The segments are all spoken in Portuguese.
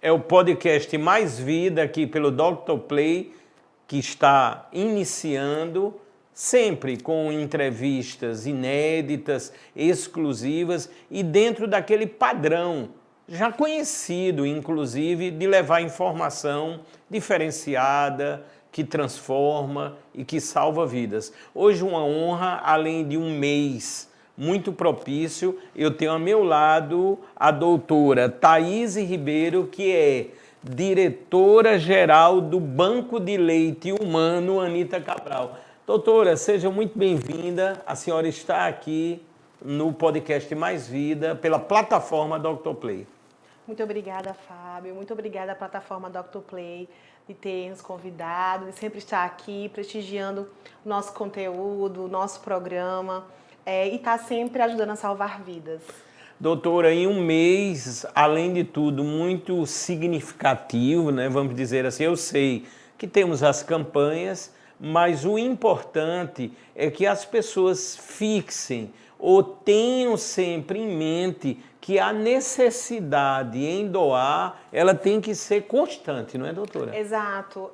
é o podcast Mais Vida aqui pelo Dr. Play, que está iniciando, sempre com entrevistas inéditas, exclusivas e dentro daquele padrão já conhecido, inclusive, de levar informação diferenciada, que transforma e que salva vidas. Hoje uma honra, além de um mês muito propício, eu tenho ao meu lado a doutora Thaís Ribeiro, que é diretora-geral do Banco de Leite Humano Anita Cabral. Doutora, seja muito bem-vinda. A senhora está aqui no podcast Mais Vida pela plataforma Dr. Play. Muito obrigada, Fábio. Muito obrigada à plataforma Dr. Play de ter nos convidado, de sempre estar aqui prestigiando o nosso conteúdo, o nosso programa e estar sempre ajudando a salvar vidas. Doutora, em um mês, além de tudo, muito significativo, né? Vamos dizer assim, eu sei que temos as campanhas, mas o importante é que as pessoas fixem ou tenham sempre em mente que a necessidade em doar, ela tem que ser constante, não é, doutora? Exato.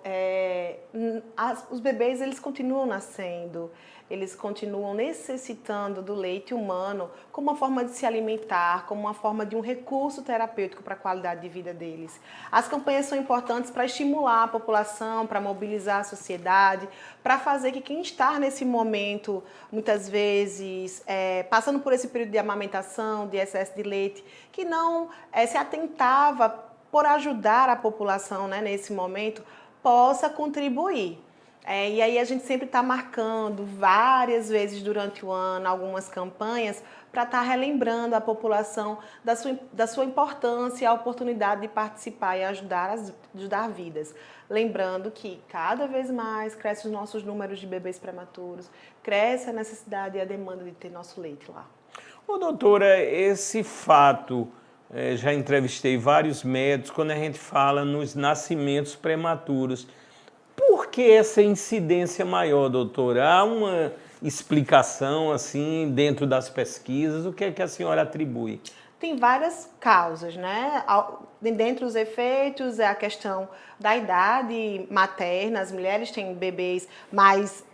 Os bebês, eles continuam nascendo, eles continuam necessitando do leite humano como uma forma de se alimentar, como uma forma de um recurso terapêutico para a qualidade de vida deles. As campanhas são importantes para estimular a população, para mobilizar a sociedade, para fazer que quem está nesse momento, muitas vezes, passando por esse período de amamentação, de excesso de leite, que não se atentava por ajudar a população, né, nesse momento, possa contribuir. E aí a gente sempre está marcando várias vezes durante o ano algumas campanhas para estar relembrando a população da sua importância e a oportunidade de participar e ajudar vidas. Lembrando que cada vez mais crescem os nossos números de bebês prematuros, cresce a necessidade e a demanda de ter nosso leite lá. Ô, doutora, esse fato, já entrevistei vários médicos, quando a gente fala nos nascimentos prematuros, por que essa incidência maior, doutora? Há uma explicação, assim, dentro das pesquisas? O que é que a senhora atribui? Tem várias causas, né? Dentre os efeitos é a questão da idade materna, as mulheres têm bebês mais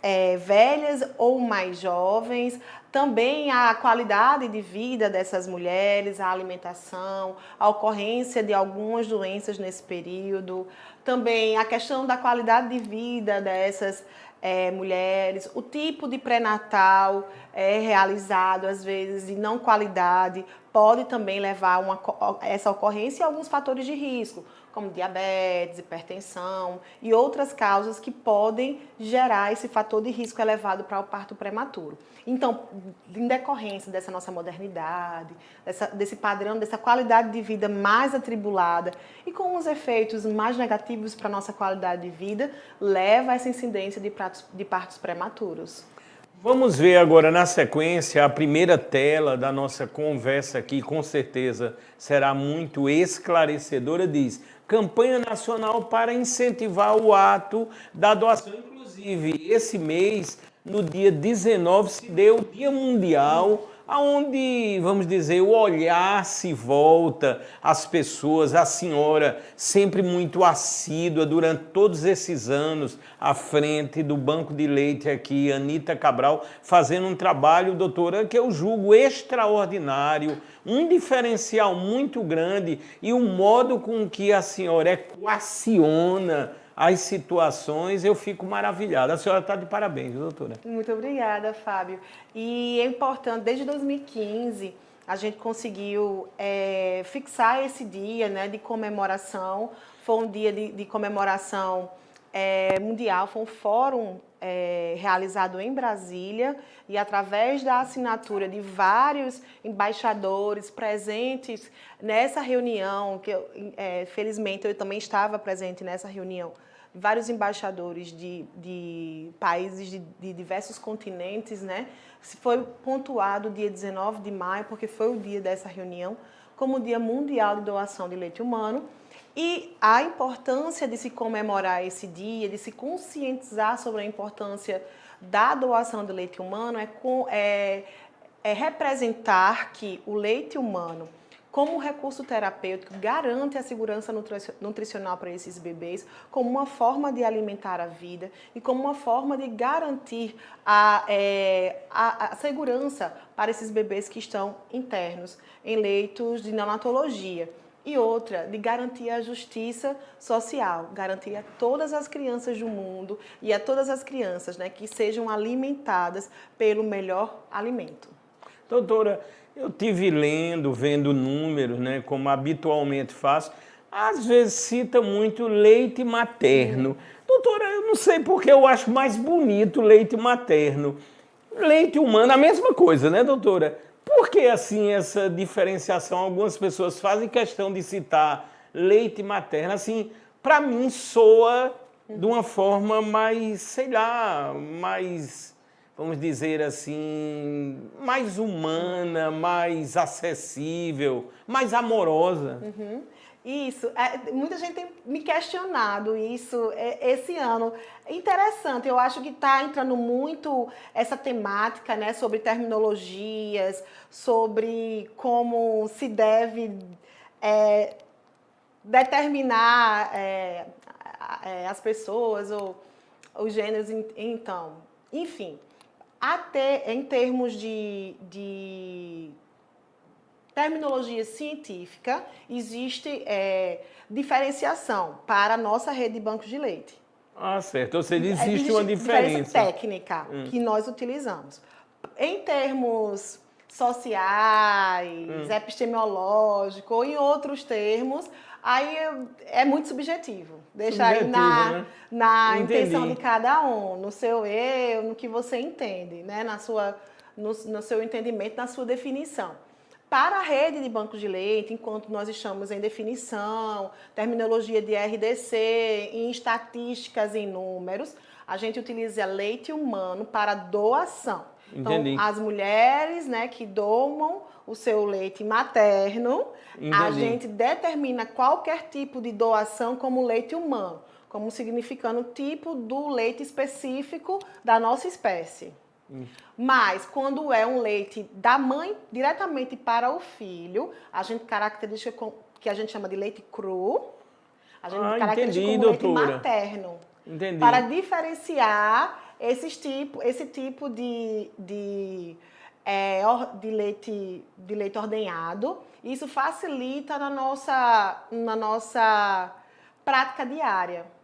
velhas ou mais jovens, também a qualidade de vida dessas mulheres, a alimentação, a ocorrência de algumas doenças nesse período, também a questão da qualidade de vida dessas mulheres, o tipo de pré-natal realizado, às vezes, de não qualidade, pode também levar a essa ocorrência e alguns fatores de risco, como diabetes, hipertensão e outras causas que podem gerar esse fator de risco elevado para o parto prematuro. Então, em decorrência dessa nossa modernidade, desse padrão, dessa qualidade de vida mais atribulada e com os efeitos mais negativos para a nossa qualidade de vida, leva a essa incidência de partos prematuros. Vamos ver agora na sequência a primeira tela da nossa conversa aqui, com certeza será muito esclarecedora, diz: campanha nacional para incentivar o ato da doação. Inclusive, esse mês, no dia 19, se deu o Dia Mundial, onde, vamos dizer, o olhar se volta às pessoas, a senhora sempre muito assídua durante todos esses anos à frente do Banco de Leite aqui, Anita Cabral, fazendo um trabalho, doutora, que eu julgo extraordinário, um diferencial muito grande e o modo com que a senhora equaciona as situações, eu fico maravilhado. A senhora está de parabéns, doutora. Muito obrigada, Fábio. E é importante, desde 2015, a gente conseguiu fixar esse dia, né, de comemoração. Foi um dia de comemoração mundial, foi um fórum realizado em Brasília e através da assinatura de vários embaixadores presentes nessa reunião, que felizmente eu também estava presente nessa reunião, vários embaixadores de países de diversos continentes, né? Foi pontuado o dia 19 de maio, porque foi o dia dessa reunião, como o Dia Mundial de Doação de Leite Humano. E a importância de se comemorar esse dia, de se conscientizar sobre a importância da doação de leite humano é representar que o leite humano, como recurso terapêutico, garante a segurança nutricional para esses bebês, como uma forma de alimentar a vida e como uma forma de garantir a segurança para esses bebês que estão internos em leitos de neonatologia. E outra, de garantir a justiça social, garantir a todas as crianças do mundo e a todas as crianças, né, que sejam alimentadas pelo melhor alimento. Doutora, eu tive lendo, vendo números, né, como habitualmente faço, às vezes cita muito leite materno. Doutora, eu não sei porque eu acho mais bonito leite materno. Leite humano, a mesma coisa, né, doutora? Por que, assim, essa diferenciação? Algumas pessoas fazem questão de citar leite materno. Assim, para mim, soa de uma forma mais, sei lá, mais, vamos dizer assim, mais humana, mais acessível, mais amorosa. Isso, muita gente tem me questionado isso esse ano. Interessante, eu acho que está entrando muito essa temática, né, sobre terminologias, sobre como se deve determinar as pessoas ou os gêneros, então, enfim, até em termos de terminologia científica, existe diferenciação para a nossa rede de bancos de leite. Ah, certo. Ou seja, existe uma diferença técnica que nós utilizamos. Em termos sociais, epistemológicos ou em outros termos, aí é muito subjetivo. Deixa aí na intenção de cada um, no seu eu, no que você entende, né? No seu entendimento, na sua definição. Para a rede de bancos de leite, enquanto nós estamos em definição, terminologia de RDC, em estatísticas, em números, a gente utiliza leite humano para doação. Entendi. Então, as mulheres, né, que doam o seu leite materno, a gente determina qualquer tipo de doação como leite humano, como significando o tipo do leite específico da nossa espécie. Mas, quando é um leite da mãe diretamente para o filho, a gente caracteriza que a gente chama de leite cru, a gente caracteriza como leite materno. Entendi. Para diferenciar esse tipo de leite ordenhado. Isso facilita na nossa prática diária.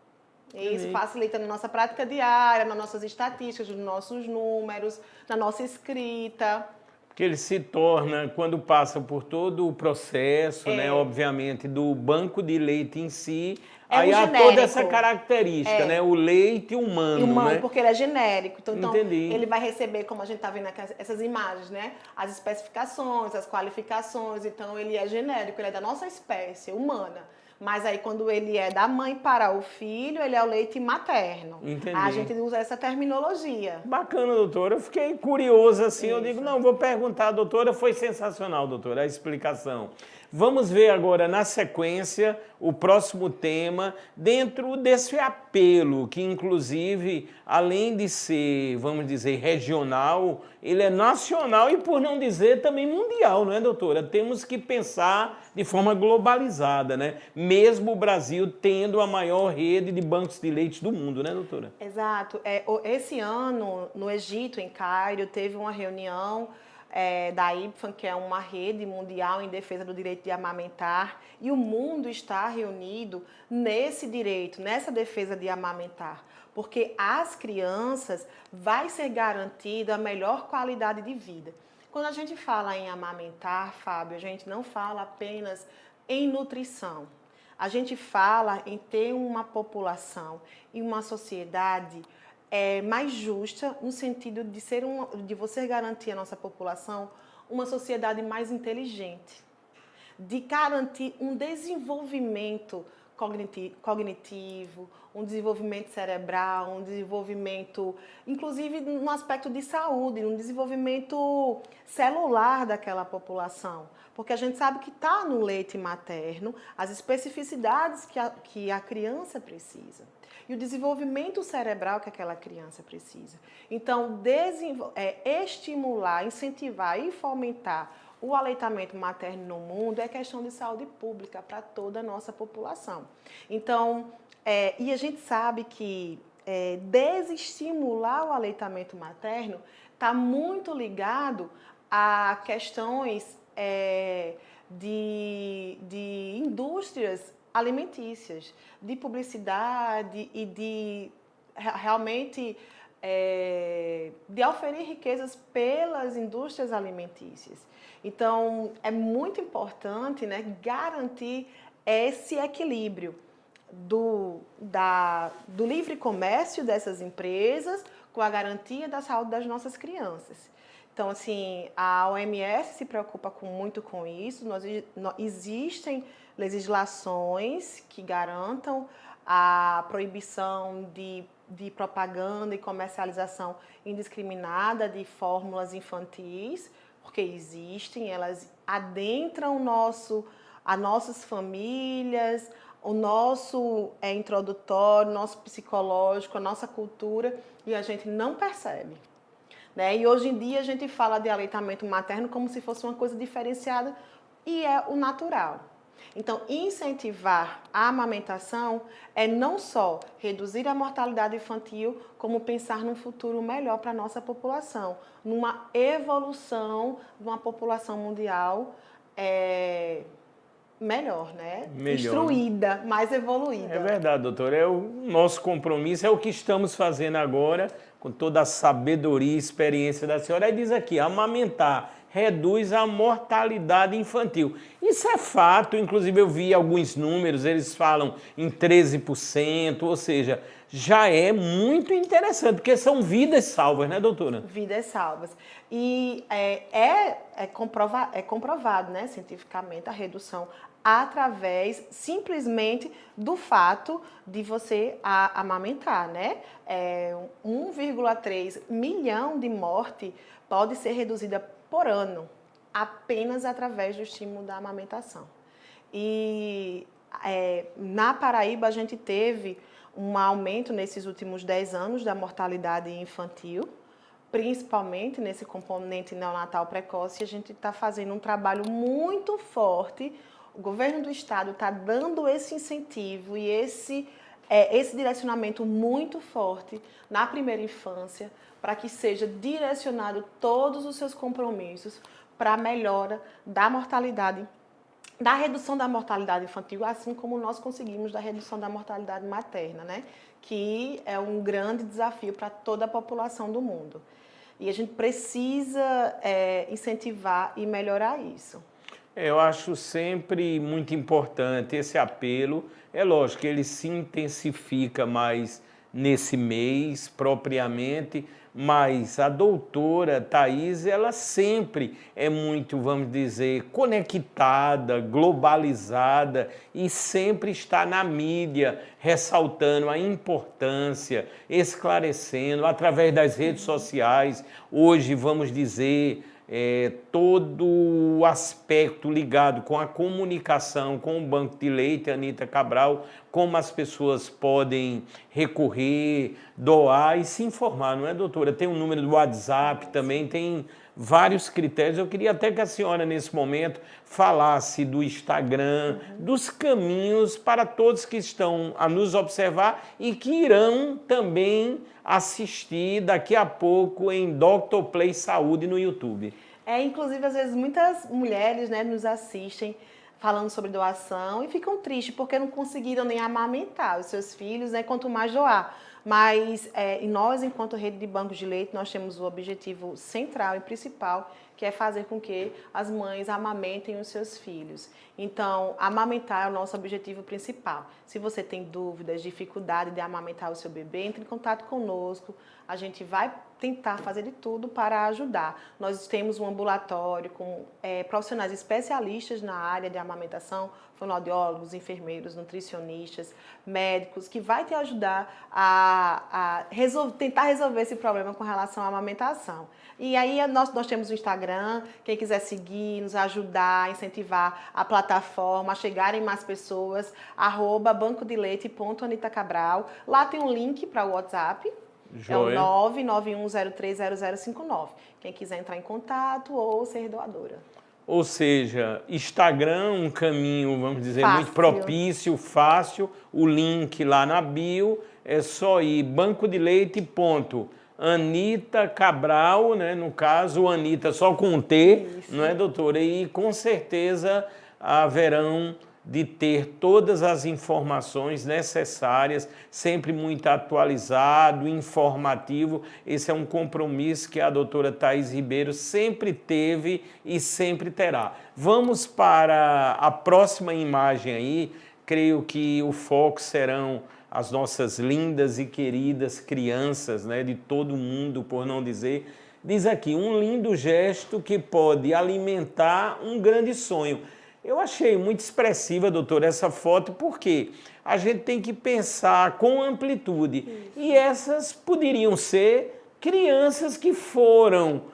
Isso facilita na nossa prática diária, nas nossas estatísticas, nos nossos números, na nossa escrita. Que ele se torna, quando passa por todo o processo, né, obviamente, do banco de leite em si, aí há toda essa característica, né, o leite humano, né? Porque ele é genérico. Então ele vai receber, como a gente está vendo aqui, essas imagens, né, as especificações, as qualificações. Então ele é genérico, ele é da nossa espécie humana. Mas aí, quando ele é da mãe para o filho, ele é o leite materno. Entendi. A gente usa essa terminologia. Bacana, doutora. Eu fiquei curioso assim. Isso. Eu digo, não, vou perguntar à doutora. Foi sensacional, doutora, a explicação. Vamos ver agora, na sequência, o próximo tema, dentro desse apelo, que inclusive, além de ser, vamos dizer, regional, ele é nacional e, por não dizer, também mundial, não é, doutora? Temos que pensar de forma globalizada, né? Mesmo o Brasil tendo a maior rede de bancos de leite do mundo, né, doutora? Exato. Esse ano, no Egito, em Cairo, teve uma reunião da IPFAN, que é uma rede mundial em defesa do direito de amamentar, e o mundo está reunido nesse direito, nessa defesa de amamentar, porque às crianças vai ser garantida a melhor qualidade de vida. Quando a gente fala em amamentar, Fábio, a gente não fala apenas em nutrição. A gente fala em ter uma população e uma sociedade mais justa, no sentido de você garantir à nossa população uma sociedade mais inteligente, de garantir um desenvolvimento cognitivo, um desenvolvimento cerebral, um desenvolvimento, inclusive no aspecto de saúde, um desenvolvimento celular daquela população. Porque a gente sabe que está no leite materno as especificidades que a criança precisa. E o desenvolvimento cerebral que aquela criança precisa. Então, estimular, incentivar e fomentar o aleitamento materno no mundo é questão de saúde pública para toda a nossa população. Então, e a gente sabe que desestimular o aleitamento materno está muito ligado a questões de indústrias alimentícias, de publicidade e de realmente de oferir riquezas pelas indústrias alimentícias. Então, é muito importante, né, garantir esse equilíbrio do livre comércio dessas empresas com a garantia da saúde das nossas crianças. Então, assim, a OMS se preocupa muito com isso. Existem legislações que garantam a proibição de propaganda e comercialização indiscriminada de fórmulas infantis, porque existem, elas adentram as nossas famílias, o nosso introdutório, o nosso psicológico, a nossa cultura, e a gente não percebe. Né? E hoje em dia a gente fala de aleitamento materno como se fosse uma coisa diferenciada, e é o natural. Então, incentivar a amamentação é não só reduzir a mortalidade infantil, como pensar num futuro melhor para a nossa população, numa evolução de uma população mundial melhor, né? Melhor, instruída, né? Mais evoluída. É verdade, doutora. O nosso compromisso é o que estamos fazendo agora, com toda a sabedoria e experiência da senhora. Aí diz aqui, amamentar reduz a mortalidade infantil. Isso é fato, inclusive eu vi alguns números, eles falam em 13%, ou seja, já é muito interessante, porque são vidas salvas, né, doutora? Vidas salvas. E é comprovado, né, cientificamente, a redução através simplesmente do fato de você amamentar, né? 1,3 milhão de mortes pode ser reduzida por ano, apenas através do estímulo da amamentação. E na Paraíba a gente teve um aumento nesses últimos 10 anos da mortalidade infantil, principalmente nesse componente neonatal precoce. A gente está fazendo um trabalho muito forte. O governo do estado está dando esse incentivo e esse direcionamento muito forte na primeira infância, para que seja direcionado todos os seus compromissos para a melhora da mortalidade, da redução da mortalidade infantil, assim como nós conseguimos da redução da mortalidade materna, né? Que é um grande desafio para toda a população do mundo. E a gente precisa incentivar e melhorar isso. Eu acho sempre muito importante esse apelo. É lógico que ele se intensifica mais nesse mês, propriamente, mas a doutora Thaís, ela sempre é muito, vamos dizer, conectada, globalizada e sempre está na mídia, ressaltando a importância, esclarecendo, através das redes sociais. Hoje, vamos dizer, todo o aspecto ligado com a comunicação com o Banco de Leite, Anita Cabral, como as pessoas podem recorrer, doar e se informar, não é, doutora? Tem um número do WhatsApp também, tem vários critérios. Eu queria até que a senhora, nesse momento, falasse do Instagram, dos caminhos para todos que estão a nos observar e que irão também assistir daqui a pouco em Dr. Play Saúde no YouTube. Inclusive, às vezes, muitas mulheres, né, nos assistem falando sobre doação e ficam tristes porque não conseguiram nem amamentar os seus filhos, né, quanto mais doar. Mas nós, enquanto rede de bancos de leite, nós temos o objetivo central e principal, que é fazer com que as mães amamentem os seus filhos. Então, amamentar é o nosso objetivo principal. Se você tem dúvidas, dificuldade de amamentar o seu bebê, entre em contato conosco. A gente vai tentar fazer de tudo para ajudar. Nós temos um ambulatório com profissionais especialistas na área de amamentação, fonoaudiólogos, enfermeiros, nutricionistas, médicos, que vai te ajudar a tentar resolver esse problema com relação à amamentação. E aí nós temos o Instagram, quem quiser seguir, nos ajudar, incentivar a plataforma, a chegarem mais pessoas, @bancodeleite.anitacabral. Lá tem um link para o WhatsApp. Joia. É o 991030059. Quem quiser entrar em contato ou ser doadora. Ou seja, Instagram, um caminho, vamos dizer, Fácil. muito propício, fácil. O link lá na bio é só ir banco de leite, ponto. Anita Cabral, né? No caso, Anita só com T, Isso. não é, doutora? E com certeza haverão de ter todas as informações necessárias, sempre muito atualizado, informativo. Esse é um compromisso que a doutora Thaís Ribeiro sempre teve e sempre terá. Vamos para a próxima imagem aí. Creio que o foco serão as nossas lindas e queridas crianças, né, de todo mundo, por não dizer. Diz aqui, um lindo gesto que pode alimentar um grande sonho. Eu achei muito expressiva, doutora, essa foto, porque a gente tem que pensar com amplitude. Isso. E essas poderiam ser crianças que foram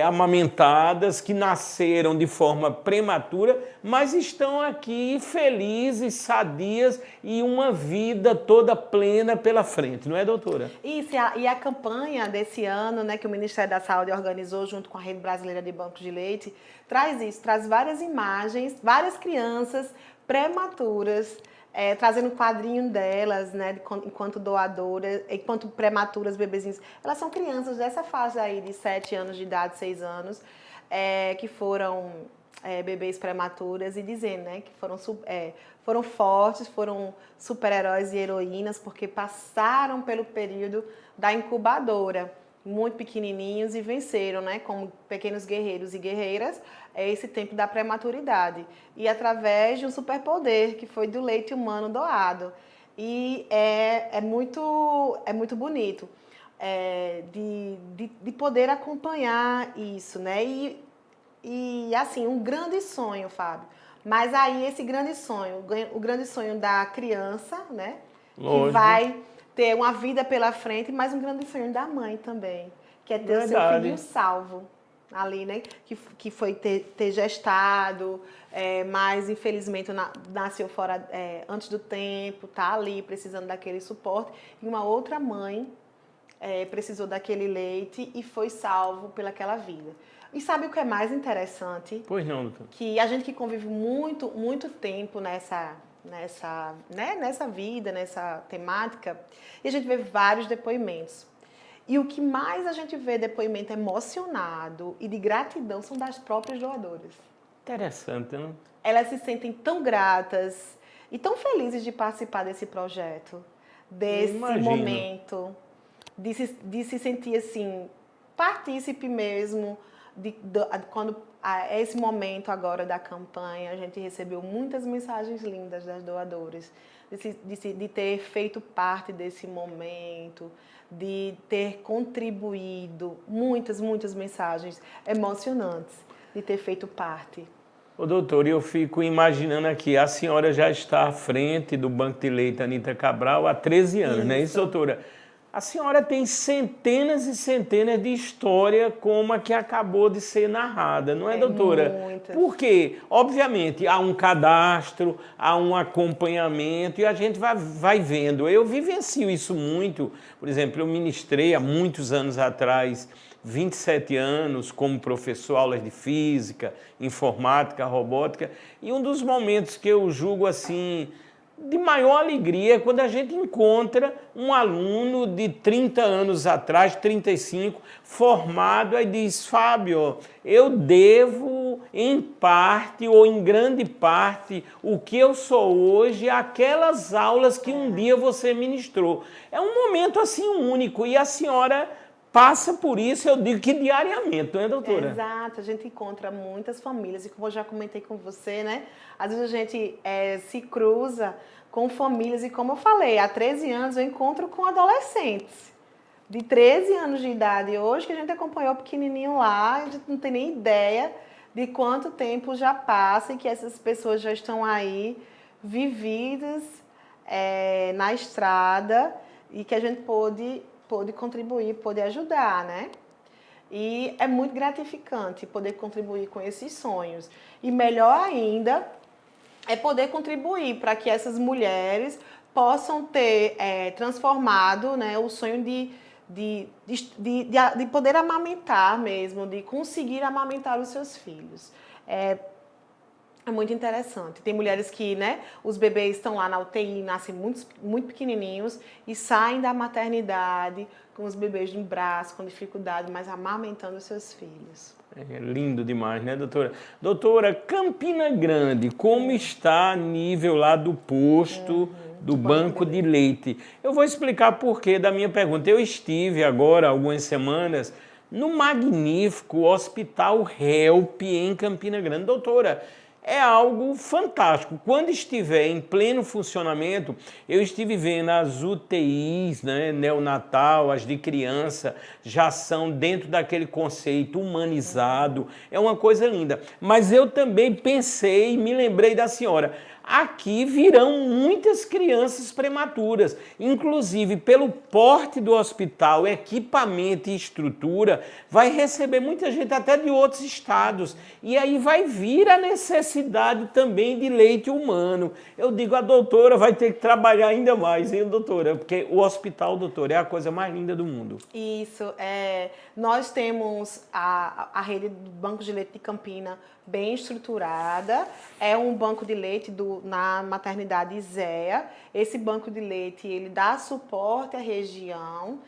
amamentadas, que nasceram de forma prematura, mas estão aqui felizes, sadias e uma vida toda plena pela frente, não é, doutora? Isso, e a campanha desse ano, né, que o Ministério da Saúde organizou junto com a Rede Brasileira de Bancos de Leite, traz isso, traz várias imagens, várias crianças prematuras, trazendo o quadrinho delas, né, enquanto doadoras, enquanto prematuras, bebezinhos. Elas são crianças dessa fase aí de 7 anos de idade, 6 anos, que foram bebês prematuras e dizendo, né, que foram fortes, foram super-heróis e heroínas porque passaram pelo período da incubadora, muito pequenininhos e venceram, né, como pequenos guerreiros e guerreiras, esse tempo da prematuridade. E através de um superpoder que foi do leite humano doado. E é muito bonito de poder acompanhar isso, né? E assim, um grande sonho, Fábio. Mas aí esse grande sonho, o grande sonho da criança, né? Lógico. Que vai ter uma vida pela frente, mas um grande sonho da mãe também, que é ter o seu filhinho salvo ali, né? Que foi ter gestado, mas infelizmente nasceu fora antes do tempo, tá ali precisando daquele suporte. E uma outra mãe precisou daquele leite e foi salvo pelaquela vida. E sabe o que é mais interessante? Pois não, doutor. Que a gente que convive muito tempo nessa vida, nessa temática, e a gente vê vários depoimentos. E o que mais a gente vê depoimento emocionado e de gratidão são das próprias doadoras. Interessante, né? Elas se sentem tão gratas e tão felizes de participar desse projeto, desse momento, de se sentir assim, partícipe mesmo, quando esse momento agora da campanha, a gente recebeu muitas mensagens lindas das doadoras, de ter feito parte desse momento, de ter contribuído, muitas mensagens emocionantes de ter feito parte. Ô, doutor, eu fico imaginando aqui, a senhora já está à frente do Banco de Leite Anita Cabral há 13 anos, não é isso, doutora? A senhora tem centenas e centenas de histórias como a que acabou de ser narrada, não é, doutora? Muitas. Porque, obviamente, há um cadastro, há um acompanhamento e a gente vai vendo. Eu vivencio isso muito. Por exemplo, eu ministrei há muitos anos atrás, 27 anos, como professor, aulas de física, informática, robótica. E um dos momentos que eu julgo assim de maior alegria é quando a gente encontra um aluno de 30 anos atrás, 35, formado, e diz: Fábio, eu devo em parte ou em grande parte o que eu sou hoje àquelas aulas que um dia você ministrou. É um momento assim único e a senhora passa por isso, eu digo que diariamente, não é, doutora? Exato, a gente encontra muitas famílias, e como eu já comentei com você, né? Às vezes a gente se cruza com famílias, e como eu falei, há 13 anos eu encontro com adolescentes de 13 anos de idade hoje, que a gente acompanhou pequenininho lá, a gente não tem nem ideia de quanto tempo já passa e que essas pessoas já estão aí vividas na estrada e que a gente pôde contribuir, pôde ajudar, né? E é muito gratificante poder contribuir com esses sonhos. E melhor ainda é poder contribuir para que essas mulheres possam ter transformado, né, o sonho de poder amamentar mesmo, de conseguir amamentar os seus filhos. É muito interessante. Tem mulheres que, né, os bebês estão lá na UTI, nascem muito pequenininhos e saem da maternidade com os bebês no braço, com dificuldade, mas amamentando os seus filhos. É lindo demais, né, doutora? Doutora, Campina Grande, como está a nível lá do posto do banco de leite? Eu vou explicar por quê da minha pergunta. Eu estive agora, algumas semanas, no magnífico Hospital Help em Campina Grande. Doutora, é algo fantástico. Quando estiver em pleno funcionamento, eu estive vendo as UTIs, né, neonatal, as de criança, já são dentro daquele conceito humanizado. É uma coisa linda. Mas eu também pensei, me lembrei da senhora, aqui virão muitas crianças prematuras, inclusive pelo porte do hospital, equipamento e estrutura, vai receber muita gente até de outros estados, e aí vai vir a necessidade também de leite humano. Eu digo, a doutora vai ter que trabalhar ainda mais, hein, doutora? Porque o hospital, doutora, é a coisa mais linda do mundo. Isso, nós temos a rede do Banco de Leite de Campina bem estruturada, é um banco de leite na maternidade ISEA. Esse banco de leite, ele dá suporte à região,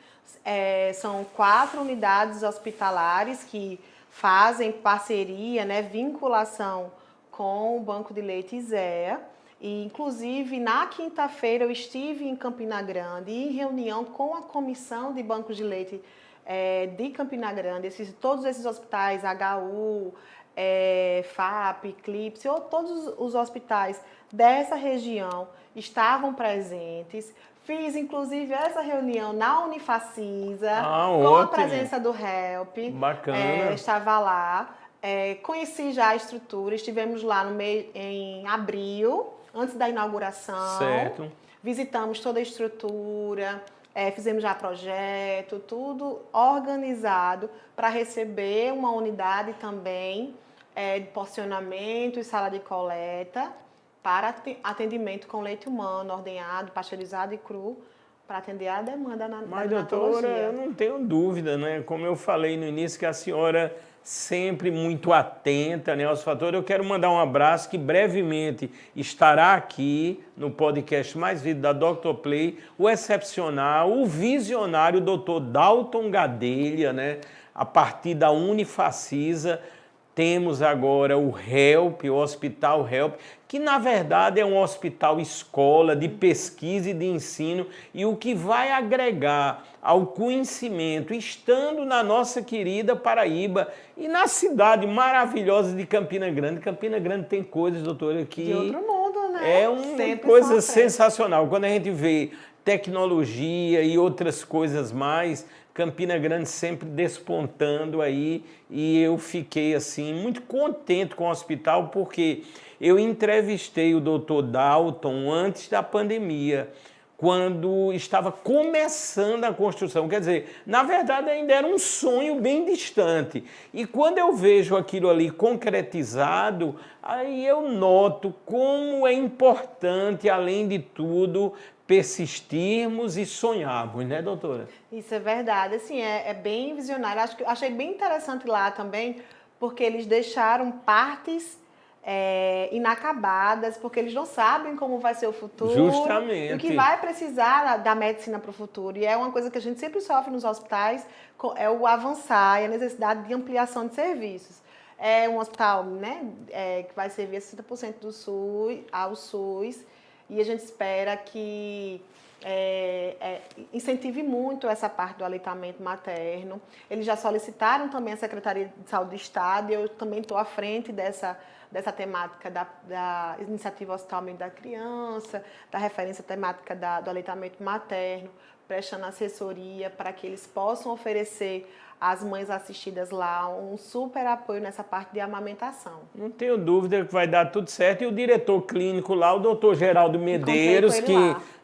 são 4 unidades hospitalares que fazem parceria, né, vinculação com o Banco de Leite ISEA. E, inclusive, na quinta-feira eu estive em Campina Grande em reunião com a Comissão de Bancos de Leite de Campina Grande, todos esses hospitais, HU, FAP, CLIPS, todos os hospitais dessa região estavam presentes. Fiz, inclusive, essa reunião na Unifacisa, com ótimo. a presença do HELP. Bacana. Estava lá. Conheci já a estrutura, estivemos lá em abril, antes da inauguração. Certo. Visitamos toda a estrutura, fizemos já projeto, tudo organizado para receber uma unidade também de porcionamento e sala de coleta para atendimento com leite humano, ordenhado, pasteurizado e cru, para atender a demanda na Mas, neonatologia. doutora, eu não tenho dúvida, né? Como eu falei no início, que a senhora sempre muito atenta, né, aos fatores. Eu quero mandar um abraço que brevemente estará aqui no podcast Mais Vida da Dr. Play, o excepcional, o visionário Dr. Dalton Gadelha, né? A partir da Unifacisa, temos agora o HELP, o Hospital HELP, que na verdade é um hospital escola de pesquisa e de ensino, e o que vai agregar ao conhecimento, estando na nossa querida Paraíba e na cidade maravilhosa de Campina Grande. Campina Grande tem coisas, doutora, que de outro mundo, né? É uma coisa sensacional. Quando a gente vê tecnologia e outras coisas mais, Campina Grande sempre despontando aí, e eu fiquei assim muito contente com o hospital, porque eu entrevistei o Dr. Dalton antes da pandemia, quando estava começando a construção. Quer dizer, na verdade ainda era um sonho bem distante. E quando eu vejo aquilo ali concretizado, aí eu noto como é importante, além de tudo, persistirmos e sonharmos, né, doutora? Isso é verdade, assim, é bem visionário. Achei bem interessante lá também, porque eles deixaram partes inacabadas, porque eles não sabem como vai ser o futuro. Justamente. E o que vai precisar da medicina para o futuro. E é uma coisa que a gente sempre sofre nos hospitais, é o avançar e a necessidade de ampliação de serviços. É um hospital, né, que vai servir a 60% do SUS, ao SUS, e a gente espera que incentive muito essa parte do aleitamento materno. Eles já solicitaram também a Secretaria de Saúde do Estado, e eu também estou à frente dessa temática da iniciativa Hospital da Criança, da referência temática do aleitamento materno, prestando assessoria para que eles possam oferecer às mães assistidas lá um super apoio nessa parte de amamentação. Não tenho dúvida que vai dar tudo certo. E o diretor clínico lá, o doutor Geraldo Medeiros, que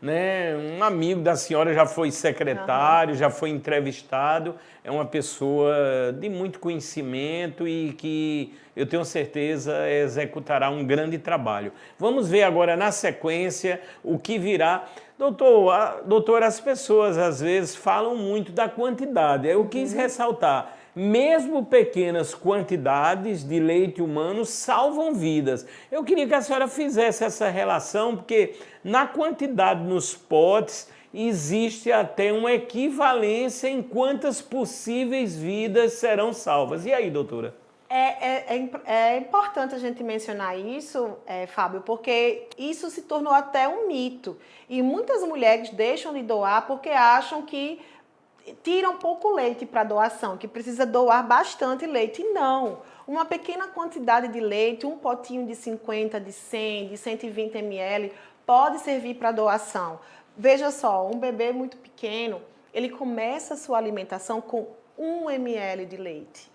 né, um amigo da senhora, já foi secretário, já foi entrevistado, é uma pessoa de muito conhecimento e que eu tenho certeza executará um grande trabalho. Vamos ver agora na sequência o que virá. Doutor, as pessoas às vezes falam muito da quantidade. Eu quis ressaltar mesmo pequenas quantidades de leite humano salvam vidas. Eu queria que a senhora fizesse essa relação, porque na quantidade nos potes existe até uma equivalência em quantas possíveis vidas serão salvas. E aí, doutora? É importante a gente mencionar isso, Fábio, porque isso se tornou até um mito. E muitas mulheres deixam de doar porque acham que tiram pouco leite para doação, que precisa doar bastante leite. E não, uma pequena quantidade de leite, um potinho de 50, de 100, de 120 ml, pode servir para doação. Veja só, um bebê muito pequeno, ele começa a sua alimentação com 1 ml de leite.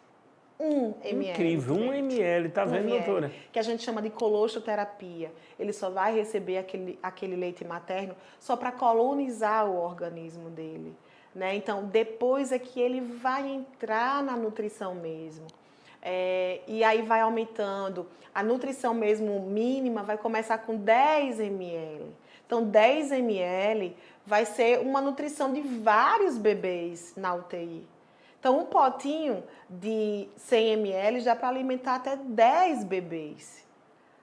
1 ml. Incrível, 1 ml, tá vendo, doutora? Que a gente chama de colostroterapia. Ele só vai receber aquele leite materno só para colonizar o organismo dele, né? Então, depois é que ele vai entrar na nutrição mesmo. E aí vai aumentando. A nutrição mesmo mínima vai começar com 10 ml. Então, 10 ml vai ser uma nutrição de vários bebês na UTI. Então, um potinho de 100 ml dá para alimentar até 10 bebês.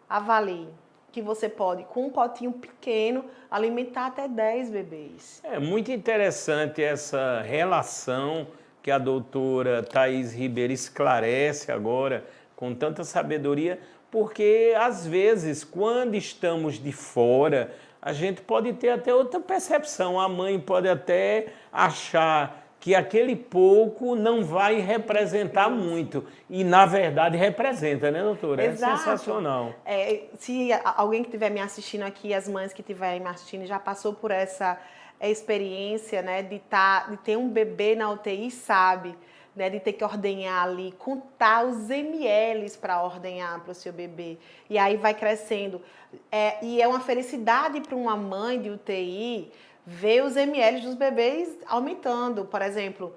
Avalie que você pode, com um potinho pequeno, alimentar até 10 bebês. É muito interessante essa relação que a doutora Thaís Ribeiro esclarece agora com tanta sabedoria, porque às vezes, quando estamos de fora, a gente pode ter até outra percepção. A mãe pode até achar que aquele pouco não vai representar muito. E, na verdade, representa, né, doutora? Exato. É sensacional. Se alguém que estiver me assistindo aqui, as mães que estiverem me assistindo, já passou por essa experiência, né, de ter um bebê na UTI, sabe, né, de ter que ordenhar ali, contar os ml para ordenhar para o seu bebê. E aí vai crescendo. E é uma felicidade para uma mãe de UTI ver os ml dos bebês aumentando. Por exemplo,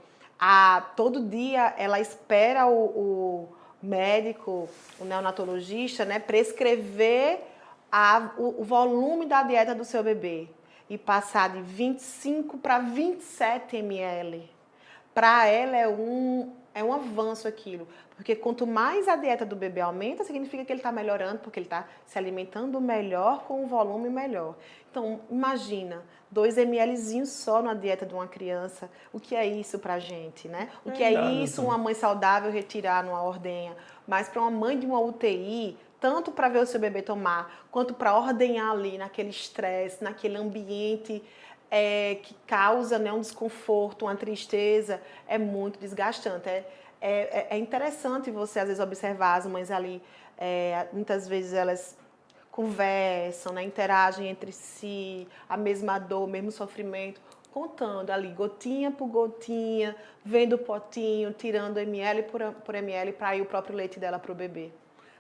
todo dia ela espera o médico, o neonatologista, né, prescrever o volume da dieta do seu bebê e passar de 25 para 27 ml. Para ela é um avanço aquilo, porque quanto mais a dieta do bebê aumenta, significa que ele está melhorando, porque ele está se alimentando melhor com um volume melhor. Então, imagina, 2 mlzinhos só na dieta de uma criança, o que é isso para a gente, né? O que é isso uma mãe saudável retirar numa ordenha? Mas para uma mãe de uma UTI, tanto para ver o seu bebê tomar, quanto para ordenhar ali naquele estresse, naquele ambiente que causa, né, um desconforto, uma tristeza, é muito desgastante. É interessante você, às vezes, observar as mães ali, muitas vezes elas conversam, né, interagem entre si, a mesma dor, o mesmo sofrimento, contando ali, gotinha por gotinha, vendo o potinho, tirando ml por ml para ir o próprio leite dela para o bebê.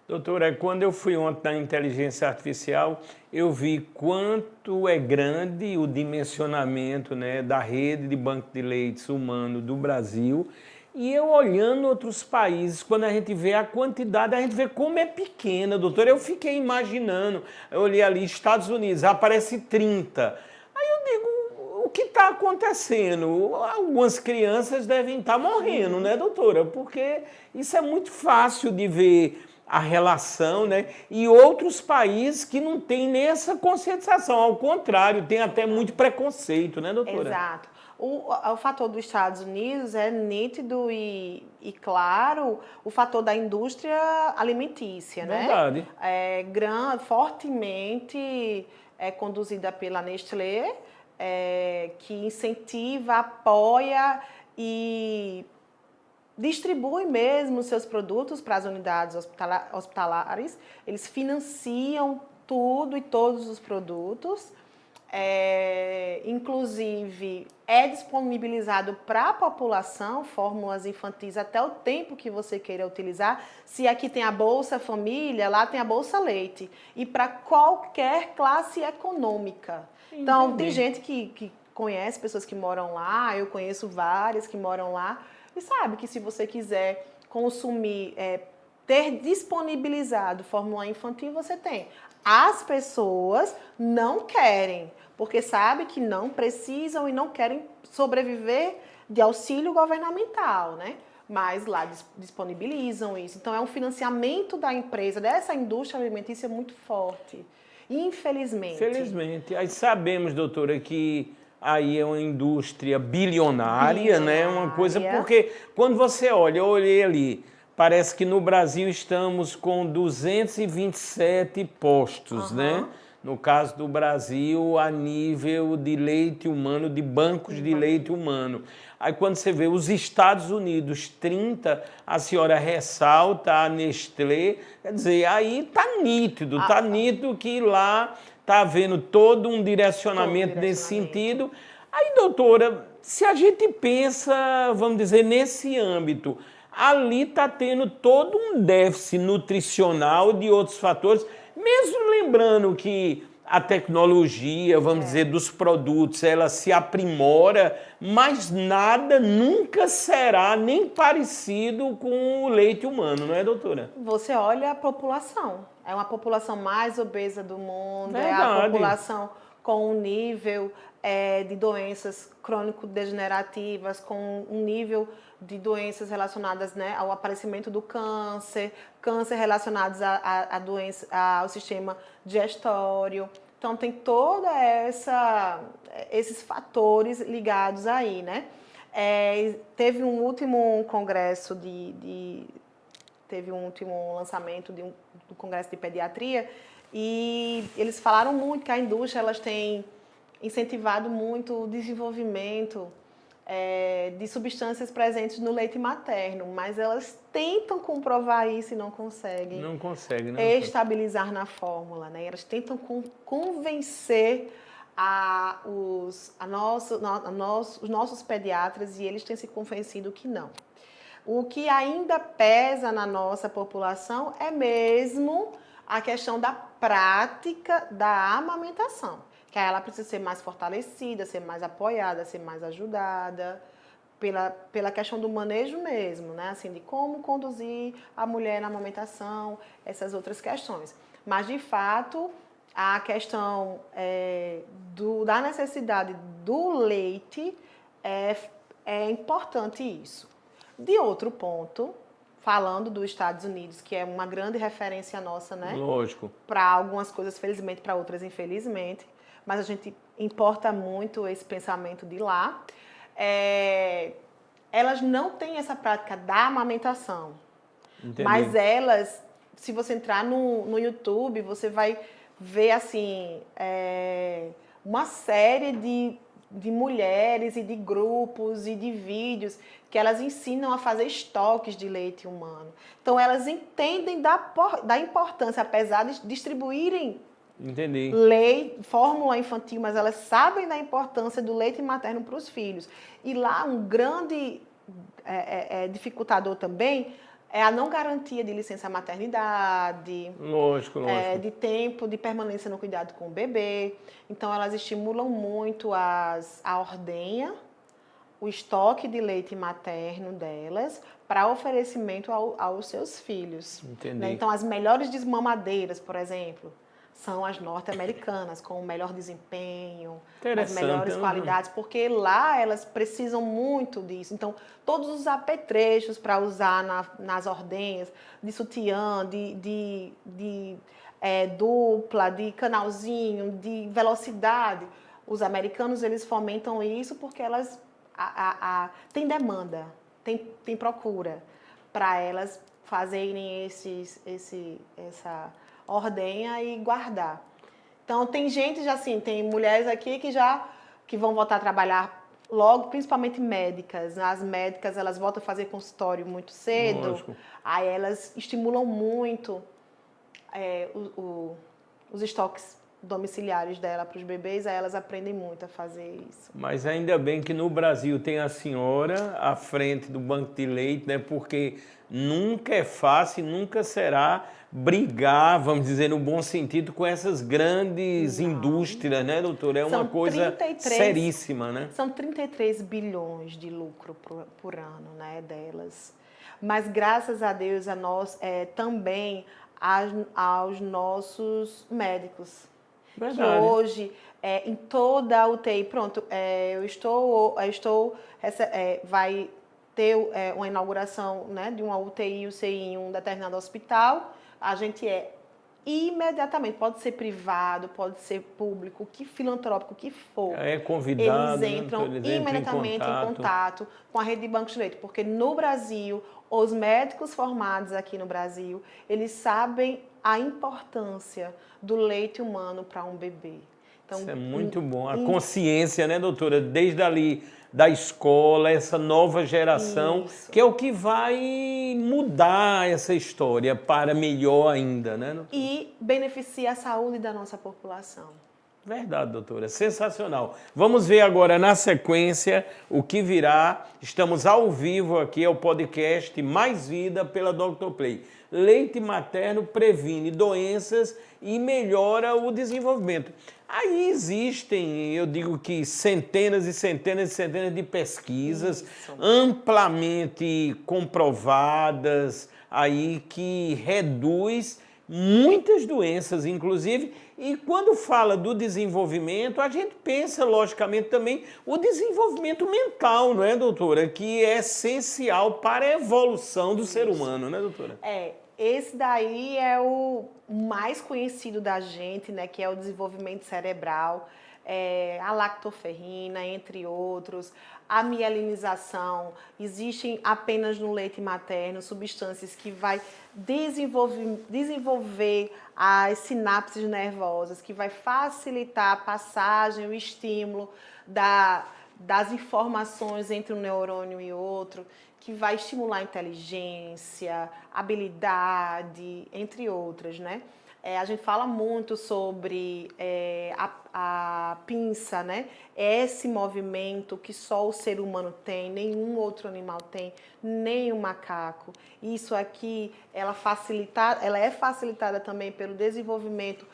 Doutora, quando eu fui ontem na inteligência artificial, eu vi quanto é grande o dimensionamento, né, da rede de banco de leites humano do Brasil. E eu olhando outros países, quando a gente vê a quantidade, a gente vê como é pequena, doutora. Eu fiquei imaginando, eu olhei ali, Estados Unidos, aparece 30. Aí eu digo, o que está acontecendo? Algumas crianças devem estar morrendo, né, doutora? Porque isso é muito fácil de ver a relação, né? E outros países que não têm nem essa conscientização, ao contrário, tem até muito preconceito, né, doutora? Exato. O fator dos Estados Unidos é nítido e claro, o fator da indústria alimentícia, Verdade. né? Fortemente conduzida pela Nestlé, que incentiva, apoia e distribui mesmo seus produtos para as unidades hospitalares. Eles financiam tudo e todos os produtos. Inclusive, é disponibilizado para a população fórmulas infantis até o tempo que você queira utilizar. Se aqui tem a Bolsa Família, lá tem a Bolsa Leite. E para qualquer classe econômica. Entendi. Então, tem gente que conhece pessoas que moram lá, eu conheço várias que moram lá, e sabe que se você quiser consumir, ter disponibilizado fórmula infantil, você tem. As pessoas não querem, porque sabem que não precisam e não querem sobreviver de auxílio governamental, né? mas lá disponibilizam isso. Então, é um financiamento da empresa, dessa indústria alimentícia muito forte. Infelizmente. Felizmente. Aí sabemos, doutora, que aí é uma indústria bilionária, né? Uma coisa, porque quando você olha, eu olhei ali, parece que no Brasil estamos com 227 postos, né? No caso do Brasil, a nível de leite humano, de bancos de leite humano. Aí quando você vê os Estados Unidos, 30, a senhora ressalta a Nestlé, quer dizer, aí tá nítido que lá tá havendo todo um direcionamento nesse sentido. Aí, doutora, se a gente pensa, vamos dizer, nesse âmbito, ali está tendo todo um déficit nutricional de outros fatores, mesmo lembrando que a tecnologia, vamos dizer, dos produtos, ela se aprimora, mas nada nunca será nem parecido com o leite humano, não é, doutora? Você olha a população. É uma população mais obesa do mundo, Verdade. É a população com um nível de doenças crônico-degenerativas, com um nível de doenças relacionadas, né, ao aparecimento do câncer relacionados a doença, ao sistema digestório. Então, tem toda esses fatores ligados aí, né? Teve um último congresso teve um último lançamento do congresso de pediatria e eles falaram muito que a indústria elas tem incentivado muito o desenvolvimento de substâncias presentes no leite materno, mas elas tentam comprovar isso e não conseguem. Não conseguem, né? Estabilizar na fórmula, né? Elas tentam convencer os nossos pediatras e eles têm se convencido que não. O que ainda pesa na nossa população é mesmo a questão da prática da amamentação, que ela precisa ser mais fortalecida, ser mais apoiada, ser mais ajudada, pela questão do manejo mesmo, né? Assim, de como conduzir a mulher na amamentação, essas outras questões. Mas, de fato, a questão da necessidade do leite é importante isso. De outro ponto, falando dos Estados Unidos, que é uma grande referência nossa, né? Lógico. Para algumas coisas, felizmente, para outras, infelizmente. Mas a gente importa muito esse pensamento de lá. Elas não têm essa prática da amamentação. Entendi. Mas elas, se você entrar no YouTube, você vai ver, assim, uma série de mulheres e de grupos e de vídeos que elas ensinam a fazer estoques de leite humano. Então, elas entendem da importância, apesar de distribuírem fórmula infantil, mas elas sabem da importância do leite materno para os filhos. E lá, um grande dificultador também é a não garantia de licença maternidade. Lógico. De tempo de permanência no cuidado com o bebê. Então, elas estimulam muito a ordenha, o estoque de leite materno delas para oferecimento aos seus filhos. Entendi. Né? Então, as melhores desmamadeiras, por exemplo, são as norte-americanas, com o melhor desempenho, as melhores qualidades, porque lá elas precisam muito disso. Então, todos os apetrechos para usar nas ordenhas, de sutiã, de dupla, de canalzinho, de velocidade, os americanos eles fomentam isso porque elas têm demanda, tem procura para elas fazerem essa ordenha e guardar. Então, tem gente, assim, tem mulheres aqui que vão voltar a trabalhar logo, principalmente médicas. As médicas, elas voltam a fazer consultório muito cedo. Lógico. Aí elas estimulam muito os estoques domiciliares dela para os bebês, aí elas aprendem muito a fazer isso. Mas ainda bem que no Brasil tem a senhora à frente do banco de leite, né? Porque nunca é fácil, nunca será brigar, vamos dizer, no bom sentido, com essas grandes indústrias, né, doutora? É uma coisa seríssima, né? São 33 bilhões de lucro por ano, né, delas. Mas, graças a Deus, também aos nossos médicos. Verdade. Que hoje, em toda a UTI, pronto, vai ter uma inauguração, né, de uma UTI, UCI em um determinado hospital, a gente imediatamente, pode ser privado, pode ser público, que filantrópico, o que for. É convidado, Eles entram imediatamente em contato com a rede de bancos de leite, porque no Brasil, os médicos formados aqui no Brasil, eles sabem a importância do leite humano para um bebê. Então, isso é muito bom. A consciência, né, doutora? Desde ali da escola, essa nova geração, isso, que é o que vai mudar essa história para melhor ainda, né, doutora? E beneficia a saúde da nossa população. Verdade, doutora. Sensacional. Vamos ver agora na sequência o que virá. Estamos ao vivo aqui, é o podcast Mais Vida pela Dr. Play. Leite materno previne doenças e melhora o desenvolvimento. Aí existem, eu digo que centenas e centenas e centenas de pesquisas amplamente comprovadas aí que reduz muitas doenças, inclusive, e quando fala do desenvolvimento, a gente pensa, logicamente, também o desenvolvimento mental, não é, doutora? Que é essencial para a evolução do ser humano, né, doutora? Esse daí é o mais conhecido da gente, né, que é o desenvolvimento cerebral, a lactoferrina, entre outros, a mielinização. Existem apenas no leite materno substâncias que vai desenvolver as sinapses nervosas, que vai facilitar a passagem, o estímulo das informações entre um neurônio e outro, que vai estimular a inteligência, habilidade, entre outras, né? A gente fala muito sobre a pinça, né? Esse movimento que só o ser humano tem, nenhum outro animal tem, nem o macaco. Isso aqui, ela é facilitada também pelo desenvolvimento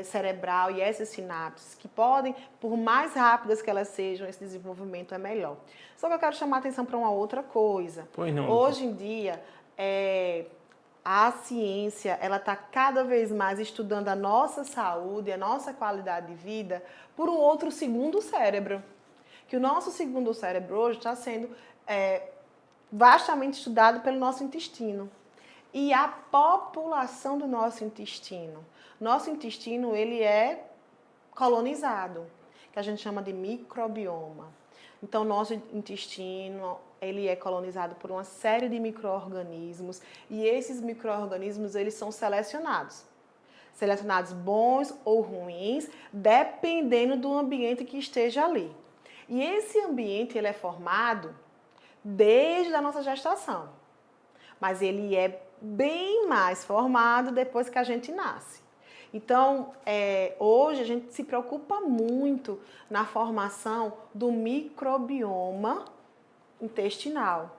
cerebral e essas sinapses, que podem, por mais rápidas que elas sejam, esse desenvolvimento é melhor. Só que eu quero chamar a atenção para uma outra coisa. Pois não. Hoje em dia, a ciência, ela está cada vez mais estudando a nossa saúde, a nossa qualidade de vida por um outro segundo cérebro. Que o nosso segundo cérebro hoje está sendo vastamente estudado pelo nosso intestino. E a população do nosso intestino. Nosso intestino, ele é colonizado, que a gente chama de microbioma. Então, nosso intestino, ele é colonizado por uma série de micro-organismos e esses micro-organismos, eles são selecionados. Selecionados bons ou ruins, dependendo do ambiente que esteja ali. E esse ambiente, ele é formado desde a nossa gestação, mas ele é bem mais formado depois que a gente nasce. Então, hoje a gente se preocupa muito na formação do microbioma intestinal,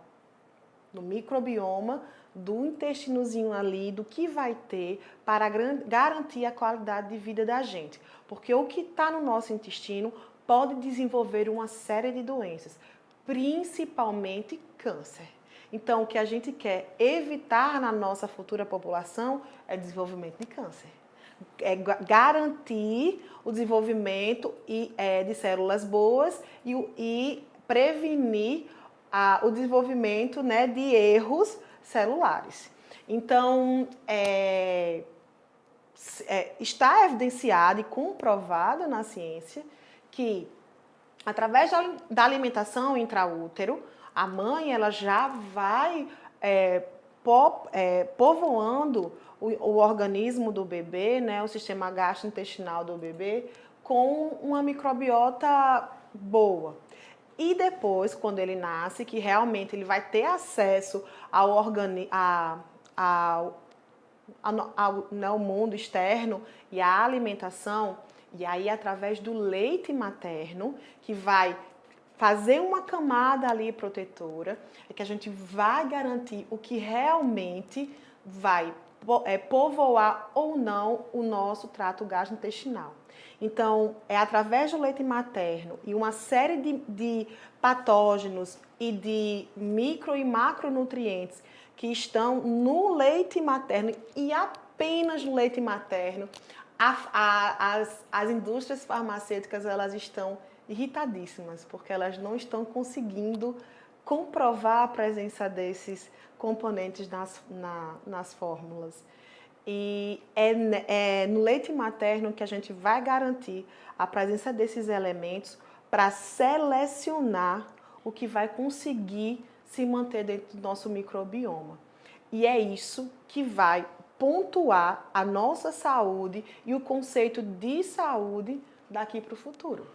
do microbioma do intestinozinho ali, do que vai ter para garantir a qualidade de vida da gente. Porque o que está no nosso intestino pode desenvolver uma série de doenças, principalmente câncer. Então, o que a gente quer evitar na nossa futura população é desenvolvimento de câncer. É garantir o desenvolvimento de células boas e prevenir o desenvolvimento, né, de erros celulares. Então, está evidenciado e comprovado na ciência que, através da alimentação intraútero, a mãe ela já vai povoando o organismo do bebê, né, o sistema gastrointestinal do bebê, com uma microbiota boa. E depois, quando ele nasce, que realmente ele vai ter acesso ao mundo externo e à alimentação, e aí através do leite materno, que vai fazer uma camada ali protetora, é que a gente vai garantir o que realmente vai povoar ou não o nosso trato gastrointestinal. Então, é através do leite materno e uma série de patógenos e de micro e macronutrientes que estão no leite materno e apenas no leite materno, as indústrias farmacêuticas elas estão irritadíssimas, porque elas não estão conseguindo comprovar a presença desses componentes nas fórmulas. E é no leite materno que a gente vai garantir a presença desses elementos para selecionar o que vai conseguir se manter dentro do nosso microbioma. E é isso que vai pontuar a nossa saúde e o conceito de saúde daqui para o futuro.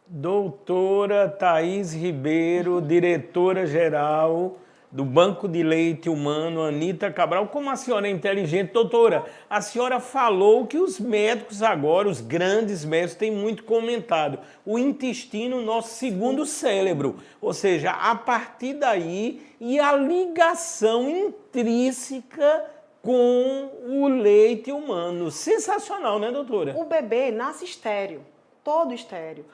Doutora Thaís Ribeiro, diretora-geral do Banco de Leite Humano, Anita Cabral. Como a senhora é inteligente, doutora, a senhora falou que os médicos agora, os grandes médicos, têm muito comentado. O intestino, nosso segundo cérebro. Ou seja, a partir daí, e a ligação intrínseca com o leite humano. Sensacional, né, doutora? O bebê nasce estéril, todo estéril.